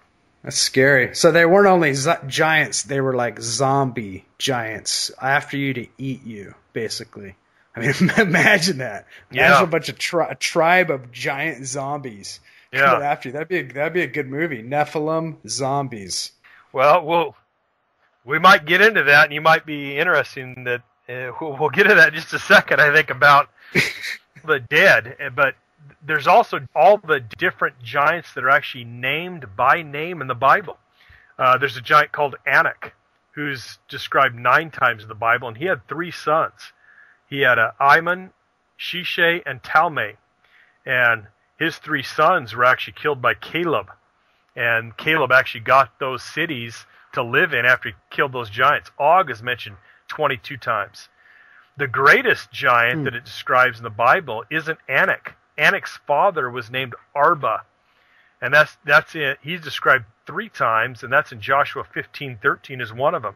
That's scary. So they weren't only giants, they were like zombie giants after you to eat you, basically. I mean, imagine that. Imagine a bunch of tribe of giant zombies coming after you. That'd be a good movie. Nephilim zombies. Well, we might get into that, and you might be interested in that. We'll get into that in just a second, I think, about the dead. But there's also all the different giants that are actually named by name in the Bible. There's a giant called Anak, who's described 9 times in the Bible, and he had 3 sons. He had Iman, Shishay, and Talmai. And his 3 sons were actually killed by Caleb. And Caleb actually got those cities to live in after he killed those giants. Og is mentioned 22 times. The greatest giant that it describes in the Bible isn't Anak. Anak's father was named Arba. And that's it. He's described 3 times, and that's in Joshua 15:13 is one of them.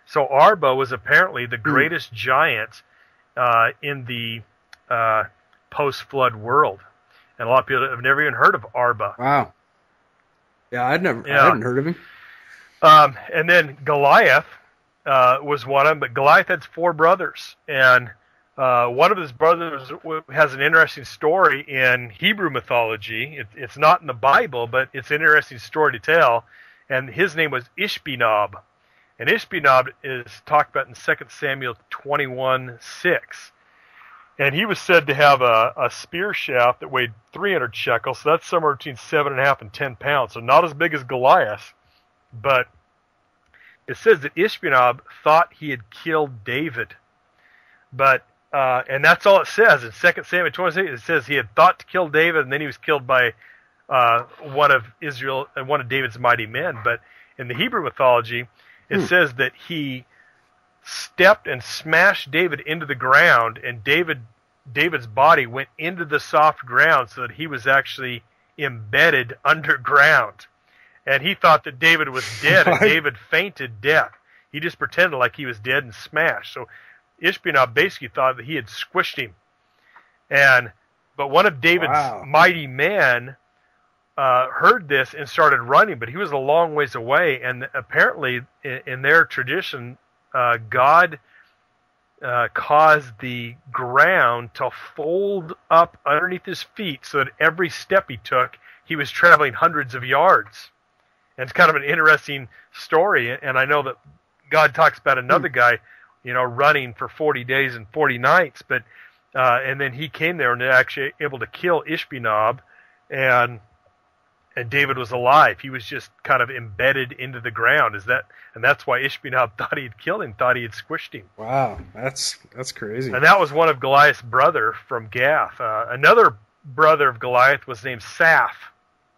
So Arba was apparently the greatest giant in the post-flood world. And a lot of people have never even heard of Arba. Wow. Yeah, I hadn't heard of him. And then Goliath was one of them, but Goliath had 4 brothers. And one of his brothers has an interesting story in Hebrew mythology. It's not in the Bible, but it's an interesting story to tell. And his name was Ishbi-Nob. And Ishbi-Nob is talked about in 2 Samuel 21:6. And he was said to have a spear shaft that weighed 300 shekels. So that's somewhere between 7.5 and 10 pounds. So not as big as Goliath, but it says that Ishbi-Benob thought he had killed David. But, and that's all it says. In 2 Samuel 26, it says he had thought to kill David, and then he was killed by one of David's mighty men. But in the Hebrew mythology, it says that he stepped and smashed David into the ground, and David's body went into the soft ground so that he was actually embedded underground. And he thought that David was dead, and David fainted death. He just pretended like he was dead and smashed. So Ishbi-Benob basically thought that he had squished him. But one of David's mighty men heard this and started running, but he was a long ways away. And apparently, in their tradition, God caused the ground to fold up underneath his feet so that every step he took, he was traveling hundreds of yards. And it's kind of an interesting story. And I know that God talks about another guy, running for 40 days and 40 nights. But and then he came there and actually able to kill Ishbi-Benob, and David was alive. He was just kind of embedded into the ground. And that's why Ishbi-Benob thought he had killed him, thought he had squished him. Wow, that's crazy. And that was one of Goliath's brother from Gath. Another brother of Goliath was named Saph.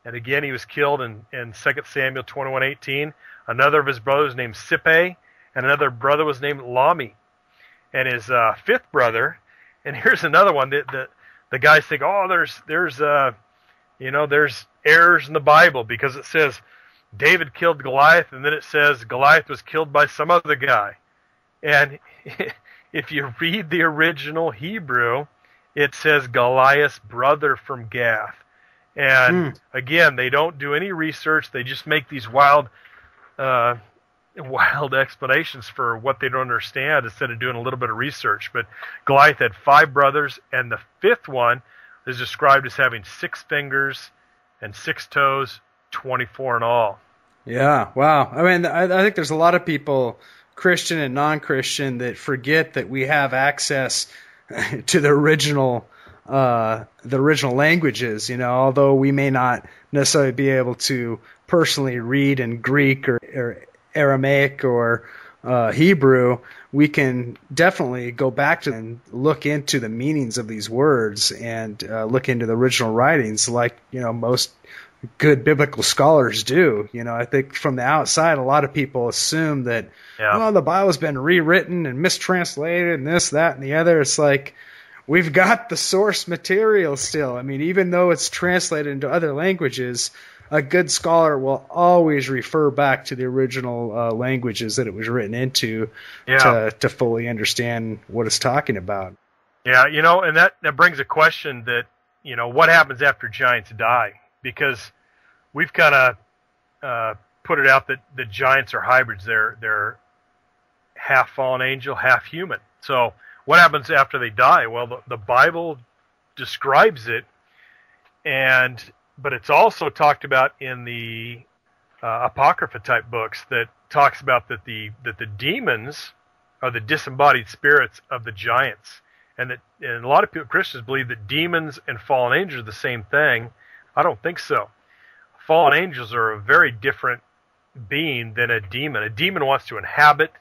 And again, he was killed in 2 Samuel 21:18. Another of his brothers named Sippe, and another brother was named Lami. And his fifth brother, and here's another one. The guys think, there's errors in the Bible because it says David killed Goliath, and then it says Goliath was killed by some other guy. And if you read the original Hebrew, it says Goliath's brother from Gath. And again, they don't do any research. They just make these wild explanations for what they don't understand instead of doing a little bit of research. But Goliath had 5 brothers, and the fifth one is described as having 6 fingers and 6 toes, 24 in all. Yeah, wow. I mean, I think there's a lot of people, Christian and non-Christian, that forget that we have access to the original languages, although we may not necessarily be able to personally read in Greek or Aramaic or Hebrew. We can definitely go back to and look into the meanings of these words and look into the original writings like, most good biblical scholars do. I think from the outside, a lot of people assume that, the Bible's been rewritten and mistranslated and this, that, and the other. It's like, we've got the source material still. I mean, even though it's translated into other languages, a good scholar will always refer back to the original languages that it was written into to fully understand what it's talking about. Yeah, and that brings a question that, what happens after giants die? Because we've kind of put it out that the giants are hybrids. They're half fallen angel, half human. So what happens after they die? Well, the Bible describes it, but it's also talked about in the Apocrypha type books that talks about that the demons are the disembodied spirits of the giants, and a lot of Christians believe that demons and fallen angels are the same thing. I don't think so. Fallen angels are a very different being than a demon. A demon wants to inhabit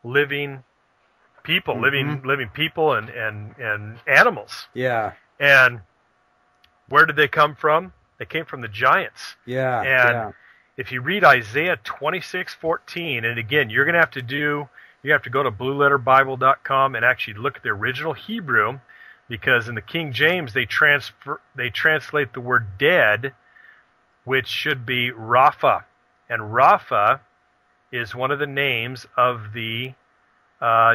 living people, living people and animals. Yeah. And where did they come from? They came from the giants. Yeah. And if you read Isaiah 26:14, and again, you have to go to blueletterbible.com and actually look at the original Hebrew, because in the King James they translate the word dead, which should be Rapha, and Rapha is one of the names of the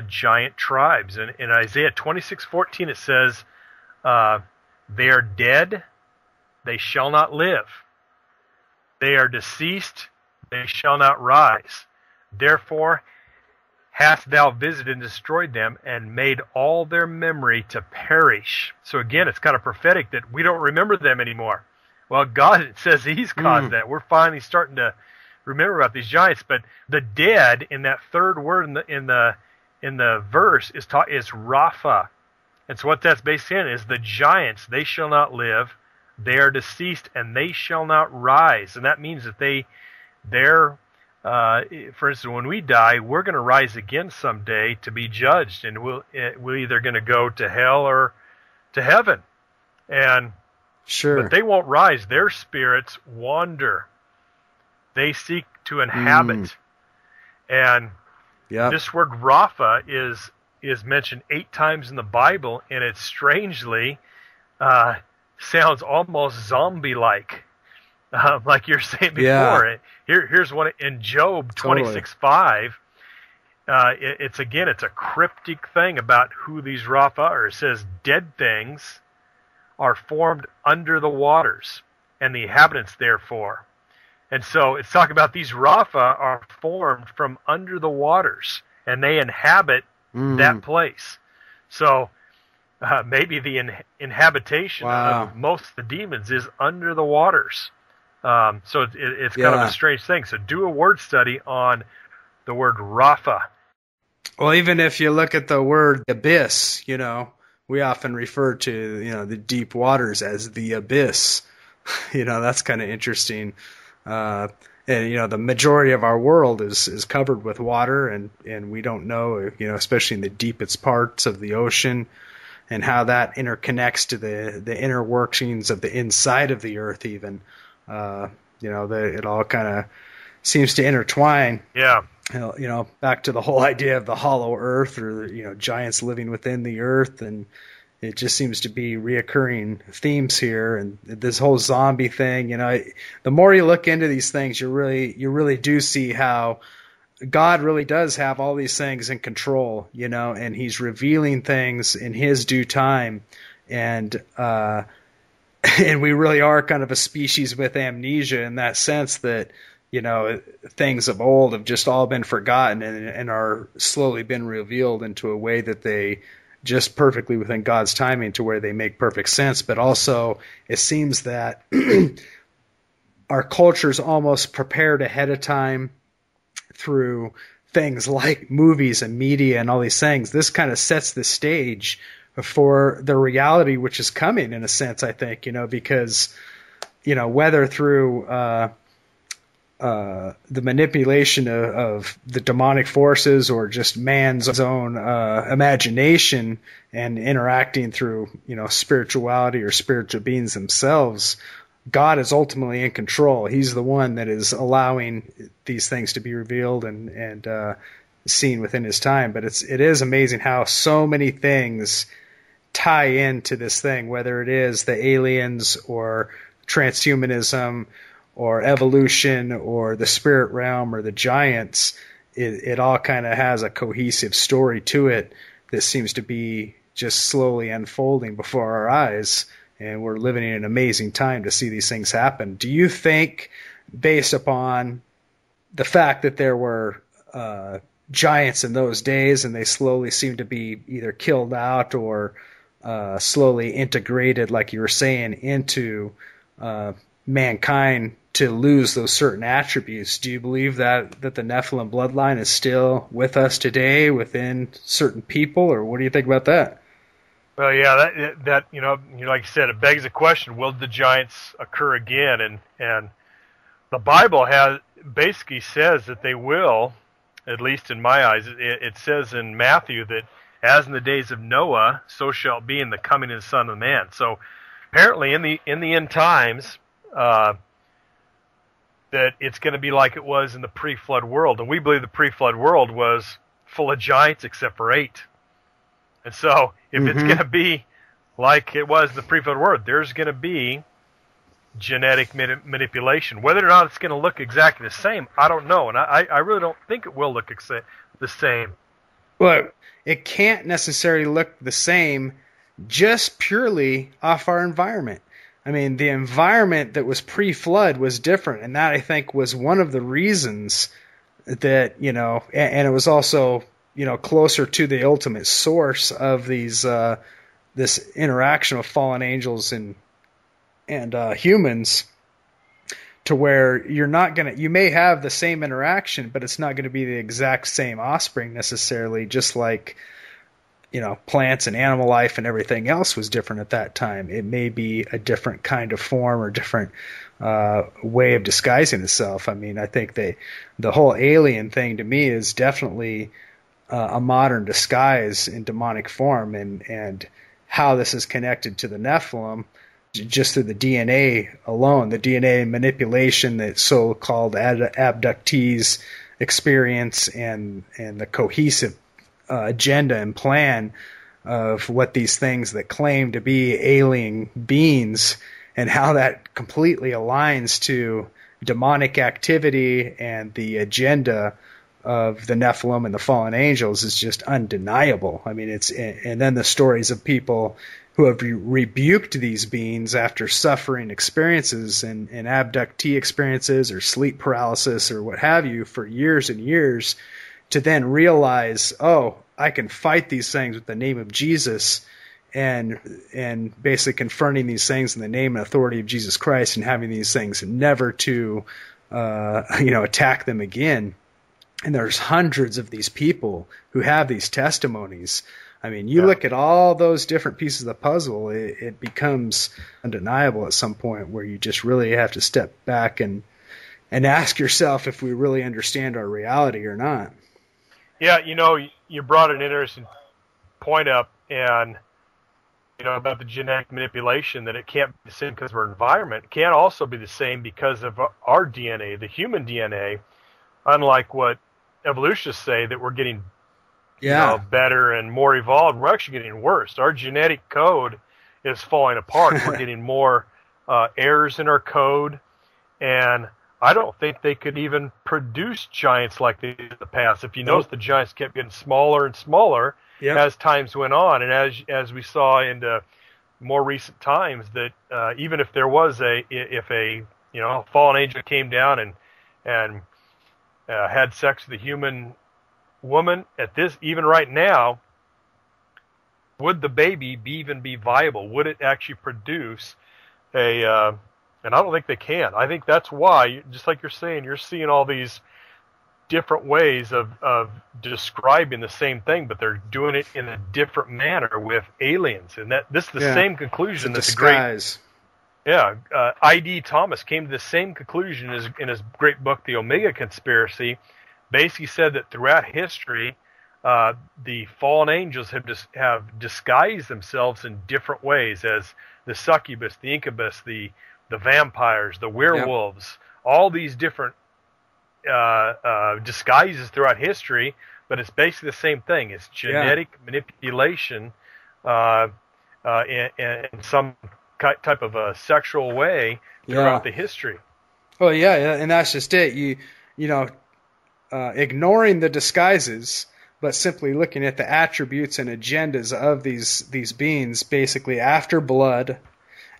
giant tribes. And in Isaiah 26:14 it says, "They are dead, they shall not live. They are deceased, they shall not rise. Therefore hast thou visited and destroyed them, and made all their memory to perish." So again, it's kind of prophetic that we don't remember them anymore. Well, God says He's caused that. We're finally starting to remember about these giants. But the dead in that third word in the verse is Rapha. And so what that's based in is the giants, they shall not live, they are deceased, and they shall not rise. And that means that their for instance, when we die, we're going to rise again someday to be judged, and we're either going to go to hell or to heaven. And Sure. but they won't rise. Their spirits wander. They seek to inhabit. And this word Rapha is mentioned 8 times in the Bible, and it strangely sounds almost zombie-like. Like you're saying before. Here's one in Job 26:5. It's a cryptic thing about who these Rapha are. It says, dead things are formed under the waters, and the inhabitants therefore. And so it's talking about these Rapha are formed from under the waters, and they inhabit that place. So maybe the inhabitation of most of the demons is under the waters. So it's kind of a strange thing. So do a word study on the word Rapha. Well, even if you look at the word abyss, we often refer to, the deep waters as the abyss. That's kind of interesting. And, the majority of our world is covered with water, and we don't know, especially in the deepest parts of the ocean, and how that interconnects to the inner workings of the inside of the earth even. It all kind of seems to intertwine. Yeah. Back to the whole idea of the hollow earth, or, giants living within the earth, and it just seems to be reoccurring themes here. And this whole zombie thing, the more you look into these things, you really do see how God really does have all these things in control, and he's revealing things in his due time. And we really are kind of a species with amnesia in that sense that, things of old have just all been forgotten and are slowly been revealed into a way that they just perfectly within God's timing to where they make perfect sense. But also it seems that our culture's almost prepared ahead of time through things like movies and media and all these things. This kind of sets the stage for the reality which is coming, in a sense, I think, because, whether through the manipulation of the demonic forces or just man's own imagination and interacting through, spirituality or spiritual beings themselves, God is ultimately in control. He's the one that is allowing these things to be revealed and seen within his time. But it is amazing how so many things tie into this thing, whether it is the aliens or transhumanism or evolution or the spirit realm or the giants. It all kind of has a cohesive story to it that seems to be just slowly unfolding before our eyes. And we're living in an amazing time to see these things happen. Do you think, based upon the fact that there were giants in those days and they slowly seem to be either killed out or slowly integrated, like you were saying, into mankind to lose those certain attributes, do you believe that the Nephilim bloodline is still with us today within certain people, or what do you think about that? Well, yeah, that like you said, it begs the question: will the giants occur again? And the Bible basically says that they will, at least in my eyes. It says in Matthew that as in the days of Noah, so shall it be in the coming of the Son of Man. So apparently, in the end times, that it's going to be like it was in the pre-flood world, and we believe the pre-flood world was full of giants except for 8. And so, if it's going to be like it was in the pre-flood world, there's going to be genetic manipulation. Whether or not it's going to look exactly the same, I don't know, and I really don't think it will look the same. Well, it can't necessarily look the same just purely off our environment. I mean, the environment that was pre-flood was different, and that, I think, was one of the reasons that, and it was also, closer to the ultimate source of these this interaction with fallen angels and humans, to where you may have the same interaction, but it's not going to be the exact same offspring necessarily, just like plants and animal life and everything else was different at that time. It may be a different kind of form or different way of disguising itself. I mean, I think the whole alien thing to me is definitely a modern disguise in demonic form, and how this is connected to the Nephilim just through the DNA alone, the DNA manipulation that so-called abductees experience, and the cohesive agenda and plan of what these things that claim to be alien beings, and how that completely aligns to demonic activity and the agenda of the Nephilim and the fallen angels is just undeniable. I mean, and then the stories of people who have rebuked these beings after suffering experiences and abductee experiences or sleep paralysis or what have you for years and years, to then realize, oh, I can fight these things with the name of Jesus, and basically confronting these things in the name and authority of Jesus Christ, and having these things never to attack them again. And there's hundreds of these people who have these testimonies. I mean, you look at all those different pieces of the puzzle, it becomes undeniable at some point where you just really have to step back and ask yourself if we really understand our reality or not. Yeah, you brought an interesting point up, and about the genetic manipulation, that it can't be the same because of our environment. It can't also be the same because of our DNA, the human DNA, unlike what evolutionists say, that we're getting better and more evolved. We're actually getting worse. Our genetic code is falling apart. We're getting more errors in our code, and I don't think they could even produce giants like they did in the past. If you notice, the giants kept getting smaller and smaller as times went on, and as we saw in the more recent times, that even if there was a fallen angel came down and had sex with a human woman, even right now, would the baby even be viable? Would it actually produce and I don't think they can. I think that's why, just like you're saying, you're seeing all these different ways of describing the same thing, but they're doing it in a different manner with aliens. And this is the same conclusion that disguise. I.D. Thomas came to the same conclusion in his great book, The Omega Conspiracy. Basically said that throughout history, the fallen angels have disguised themselves in different ways as the succubus, the incubus, the vampires, the werewolves, all these different disguises throughout history, but it's basically the same thing. It's genetic manipulation in some type of a sexual way throughout the history. Oh, and that's just it. Ignoring the disguises, but simply looking at the attributes and agendas of these beings, basically after blood,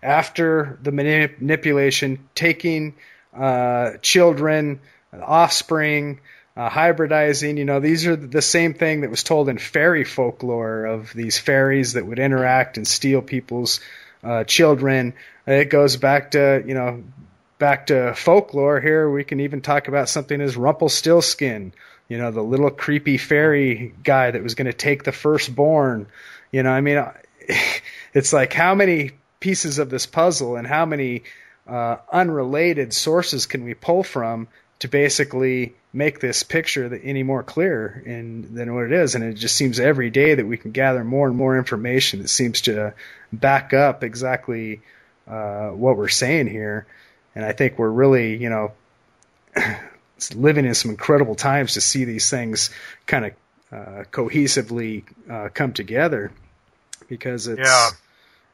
after the manipulation, taking children, offspring, hybridizing. These are the same thing that was told in fairy folklore of these fairies that would interact and steal people's children. It goes back to folklore. Here we can even talk about something as Rumpelstiltskin, the little creepy fairy guy that was going to take the firstborn. It's like, how many pieces of this puzzle and how many unrelated sources can we pull from to basically make this picture any more clear than what it is? And it just seems every day that we can gather more and more information that seems to back up exactly what we're saying here. And I think we're really, living in some incredible times to see these things kind of cohesively come together, because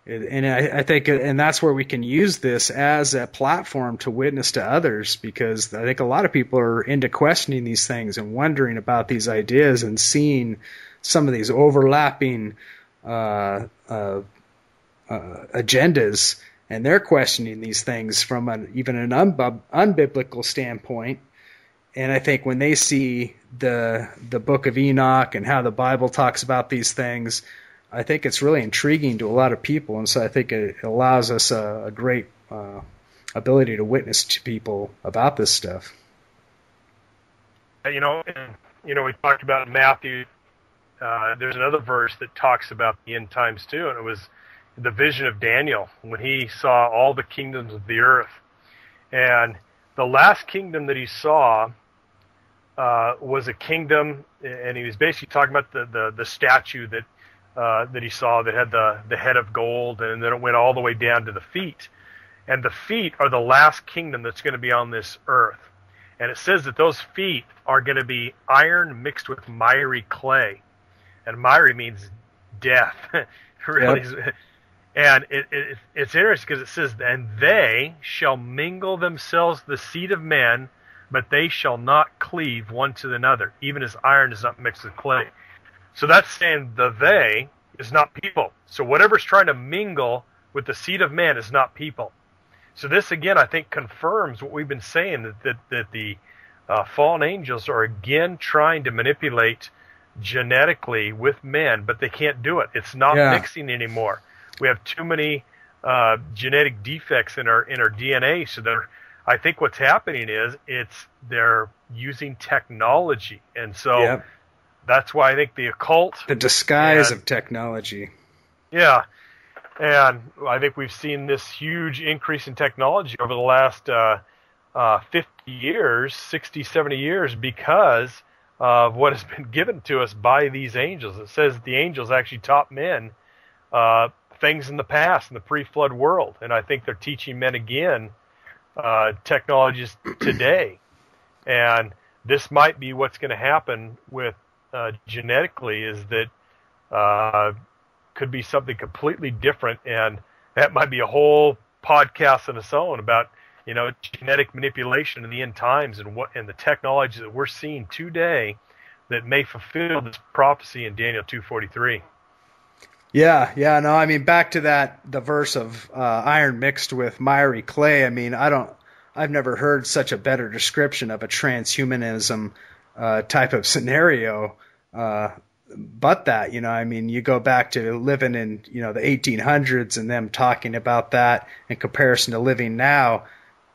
and I think, and that's where we can use this as a platform to witness to others, because I think a lot of people are into questioning these things and wondering about these ideas and seeing some of these overlapping agendas, and they're questioning these things from even an unbiblical standpoint. And I think when they see the Book of Enoch and how the Bible talks about these things, I think it's really intriguing to a lot of people, and so I think it allows us a great ability to witness to people about this stuff. We talked about Matthew there's another verse that talks about the end times too, and it was the vision of Daniel when he saw all the kingdoms of the earth. And the last kingdom that he saw was a kingdom, and he was basically talking about the statue that he saw that had the head of gold, and then it went all the way down to the feet. And the feet are the last kingdom that's going to be on this earth. And it says that those feet are going to be iron mixed with miry clay. And miry means death. Really. Yep. And it's interesting because it says, and they shall mingle themselves the seed of men, but they shall not cleave one to another, even as iron is not mixed with clay. So that's saying the they is not people. So whatever's trying to mingle with the seed of man is not people. So this, again, I think confirms what we've been saying, that the fallen angels are again trying to manipulate genetically with men, but they can't do it. It's not mixing anymore. We have too many genetic defects in our DNA. So I think what's happening is they're using technology, and so that's why I think the occult, the disguise of technology. Yeah, and I think we've seen this huge increase in technology over the last 50 years, 60, 70 years, because of what has been given to us by these angels. It says the angels actually taught men things in the past, in the pre-flood world, and I think they're teaching men again technologies today. And this might be what's going to happen with genetically, is that could be something completely different, and that might be a whole podcast on its own about genetic manipulation in the end times and the technology that we're seeing today that may fulfill this prophecy in Daniel 2:43. Yeah, no, I mean, back to the verse of iron mixed with miry clay. I mean, I've never heard such a better description of a transhumanism type of scenario. But that, I mean, you go back to living in, the 1800s and them talking about that in comparison to living now.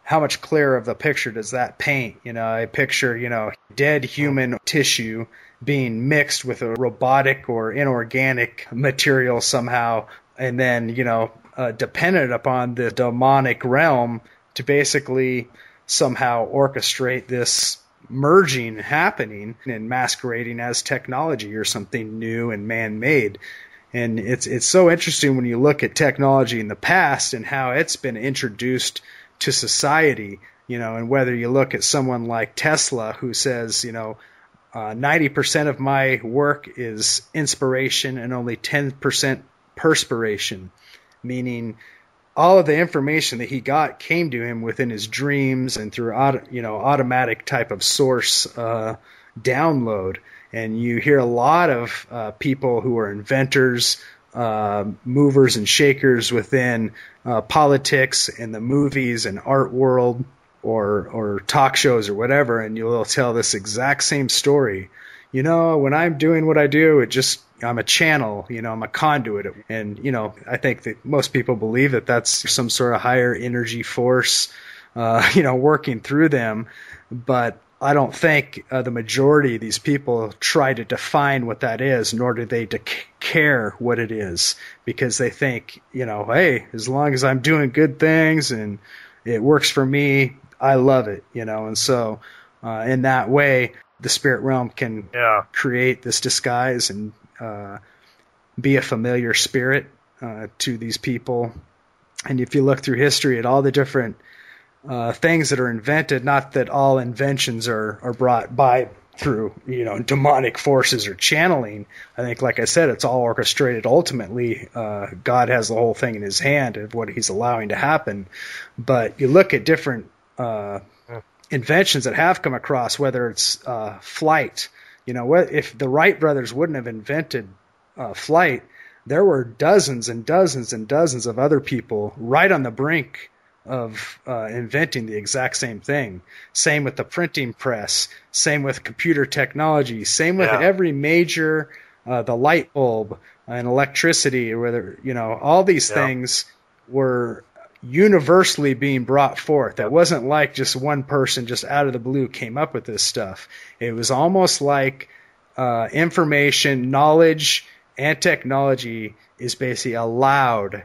How much clearer of the picture does that paint? I picture, dead human tissue being mixed with a robotic or inorganic material somehow, and then, dependent upon the demonic realm to basically somehow orchestrate this merging happening and masquerading as technology or something new and man-made. And it's so interesting when you look at technology in the past and how it's been introduced to society, and whether you look at someone like Tesla, who says, 90% of my work is inspiration and only 10% perspiration, meaning all of the information that he got came to him within his dreams and through automatic type of source download. And you hear a lot of people who are inventors, movers and shakers within politics and the movies and art world, or talk shows or whatever, and you'll tell this exact same story. When I'm doing what I do, I'm a channel, I'm a conduit. And, I think that most people believe that that's some sort of higher energy force, working through them. But I don't think the majority of these people try to define what that is, nor do they care what it is, because they think, hey, as long as I'm doing good things and it works for me, I love it, and so in that way, the spirit realm can create this disguise and be a familiar spirit to these people. And if you look through history at all the different things that are invented, not that all inventions are brought by through demonic forces or channeling. I think, like I said, it's all orchestrated. Ultimately, God has the whole thing in his hand of what he's allowing to happen. But you look at different inventions that have come across, whether it's flight. If the Wright brothers wouldn't have invented flight, there were dozens and dozens and dozens of other people right on the brink of inventing the exact same thing. Same with the printing press, same with computer technology, same with every major, the light bulb and electricity, or whether, all these things were universally being brought forth. It wasn't like just one person just out of the blue came up with this stuff. It was almost like information, knowledge, and technology is basically allowed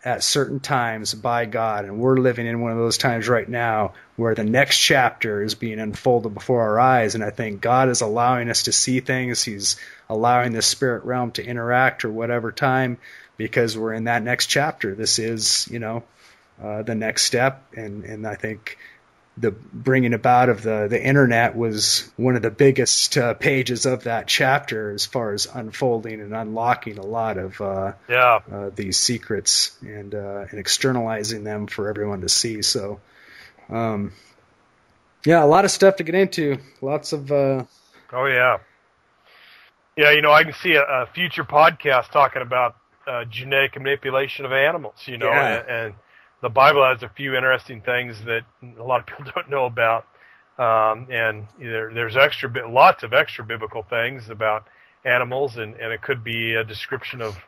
at certain times by God, and we're living in one of those times right now where the next chapter is being unfolded before our eyes, and I think God is allowing us to see things. He's allowing the spirit realm to interact or whatever time, because we're in that next chapter. This is, the next step, and I think the bringing about of the internet was one of the biggest pages of that chapter as far as unfolding and unlocking a lot of these secrets and externalizing them for everyone to see. So, a lot of stuff to get into. Lots of. Oh yeah. Yeah, I can see a future podcast talking about genetic manipulation of animals. And the Bible has a few interesting things that a lot of people don't know about, and there's lots of extra biblical things about animals, and it could be a description of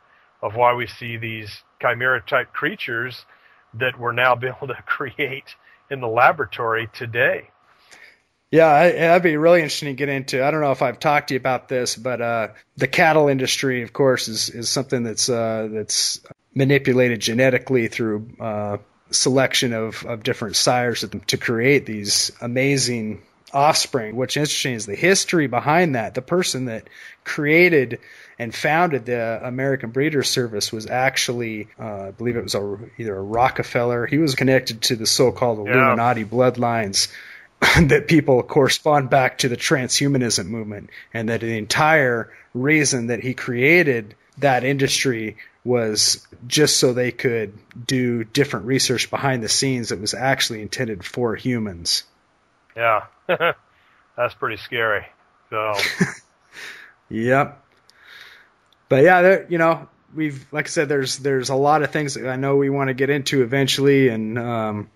why we see these chimera-type creatures that we're now able to create in the laboratory today. Yeah, that'd be really interesting to get into. I don't know if I've talked to you about this, but the cattle industry, of course, is something that's manipulated genetically through selection of different sires to create these amazing offspring. What's interesting is the history behind that. The person that created and founded the American Breeder Service was actually, I believe it was either a Rockefeller. He was connected to the so-called Illuminati bloodlines that people correspond back to the transhumanism movement, and that the entire reason that he created that industry was just so they could do different research behind the scenes that was actually intended for humans. Yeah, that's pretty scary. So, yep. But yeah, we've, like I said, there's a lot of things that I know we want to get into eventually, and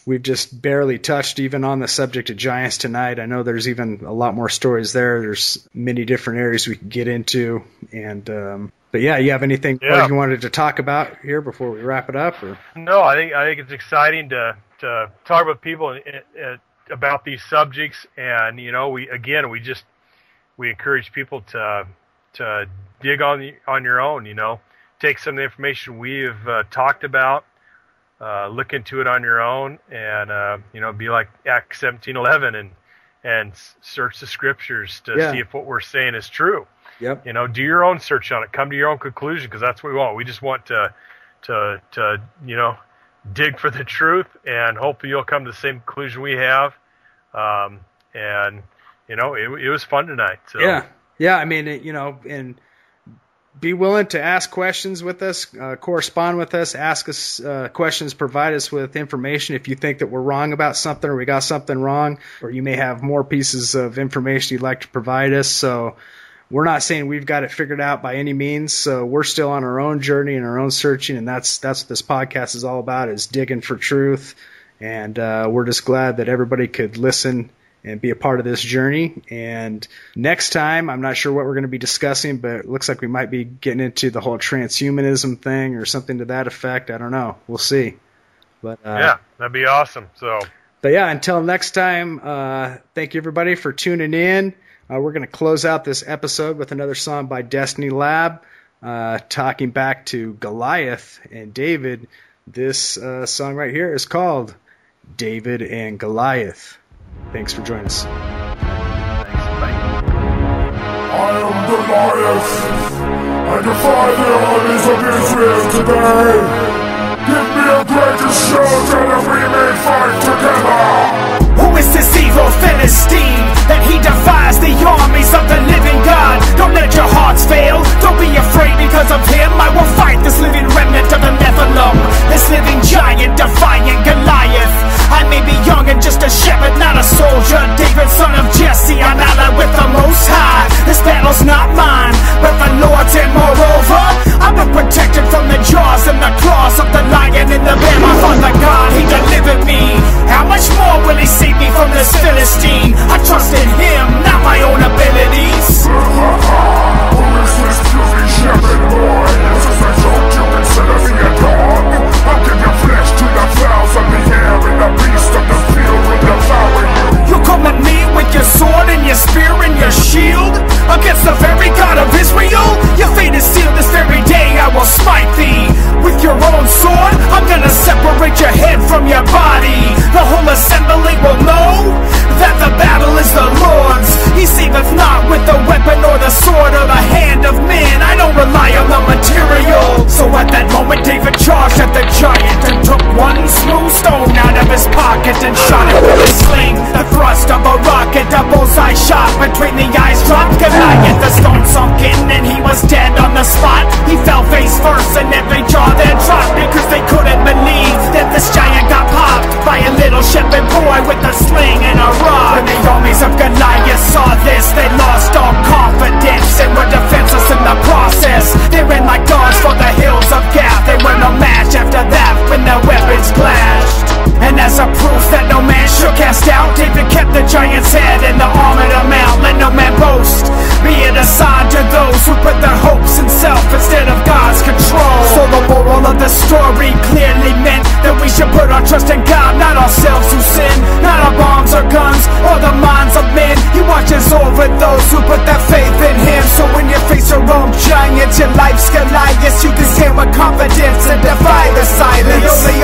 we've just barely touched even on the subject of giants tonight. I know there's even a lot more stories there. There's many different areas we could get into, and but yeah, you have anything you wanted to talk about here before we wrap it up? Or? No, I think it's exciting to talk with people about these subjects, and we encourage people to dig on your own. Take some of the information we've talked about, look into it on your own, and be like Acts 17:11 and search the scriptures to see if what we're saying is true. Yep. Do your own search on it. Come to your own conclusion, because that's what we want. We just want to dig for the truth, and hopefully you'll come to the same conclusion we have. It was fun tonight. So. Yeah. I mean, and be willing to ask questions with us, correspond with us, ask us questions, provide us with information if you think that we're wrong about something or we got something wrong, or you may have more pieces of information you'd like to provide us. So we're not saying we've got it figured out by any means. So we're still on our own journey and our own searching, and that's what this podcast is all about, is digging for truth. And we're just glad that everybody could listen and be a part of this journey. And next time, I'm not sure what we're going to be discussing, but it looks like we might be getting into the whole transhumanism thing or something to that effect. I don't know. We'll see. But yeah, that'd be awesome. But yeah, until next time, thank you everybody for tuning in. We're going to close out this episode with another song by Destiny Lab, talking back to Goliath and David. This song right here is called David and Goliath. Thanks for joining us. I am Goliath. I defy the armies of Israel today. Give me a greater shoulder that we may fight together. Who is this evil Philistine that he defies the armies of the living God? Don't let your hearts fail. Don't be afraid because of him. I will fight this living remnant of the Nephilim, this living giant defying Goliath. I may be young and just a shepherd, not a soldier. David, son of Jesse, I'm allied with the Most High. This battle's not mine, but the Lord's, and moreover, I've been protected from the jaws and the claws of the lion and the bear. My Father God, he delivered me. How much more will he save me from this Philistine? I trust in him, not my own abilities. Who is this puny shepherd boy? Is this a joke you consider me a dog? I'll give your flesh to the fowls of the air, and the beast of the field will devour you. You come at me with your sword and your spear and your shield against the with a sling, the thrust of a rocket, a bullseye shot between the eyes dropped Goliath. The stone sunk in and he was dead on the spot. He fell face first and every jaw then dropped, because they couldn't believe that this giant got popped by a little shepherd boy with a sling and a rod. When the armies of Goliath saw this, they lost all confidence and were defenseless in the process. They ran like dogs for the hills of Gath. They were no match after that when their weapons clashed. And as a proof that no man should cast out, David kept the giant's head in the armored amount. Let no man boast, be it a sign to those who put their hopes in self instead of God's control. So the moral of the story clearly meant that we should put our trust in God, not ourselves who sin, not our bombs or guns or the minds of men. He watches over those who put their faith in Him. So when you face your own giants, your life's Goliath, you can stand with confidence and defy the silence. The only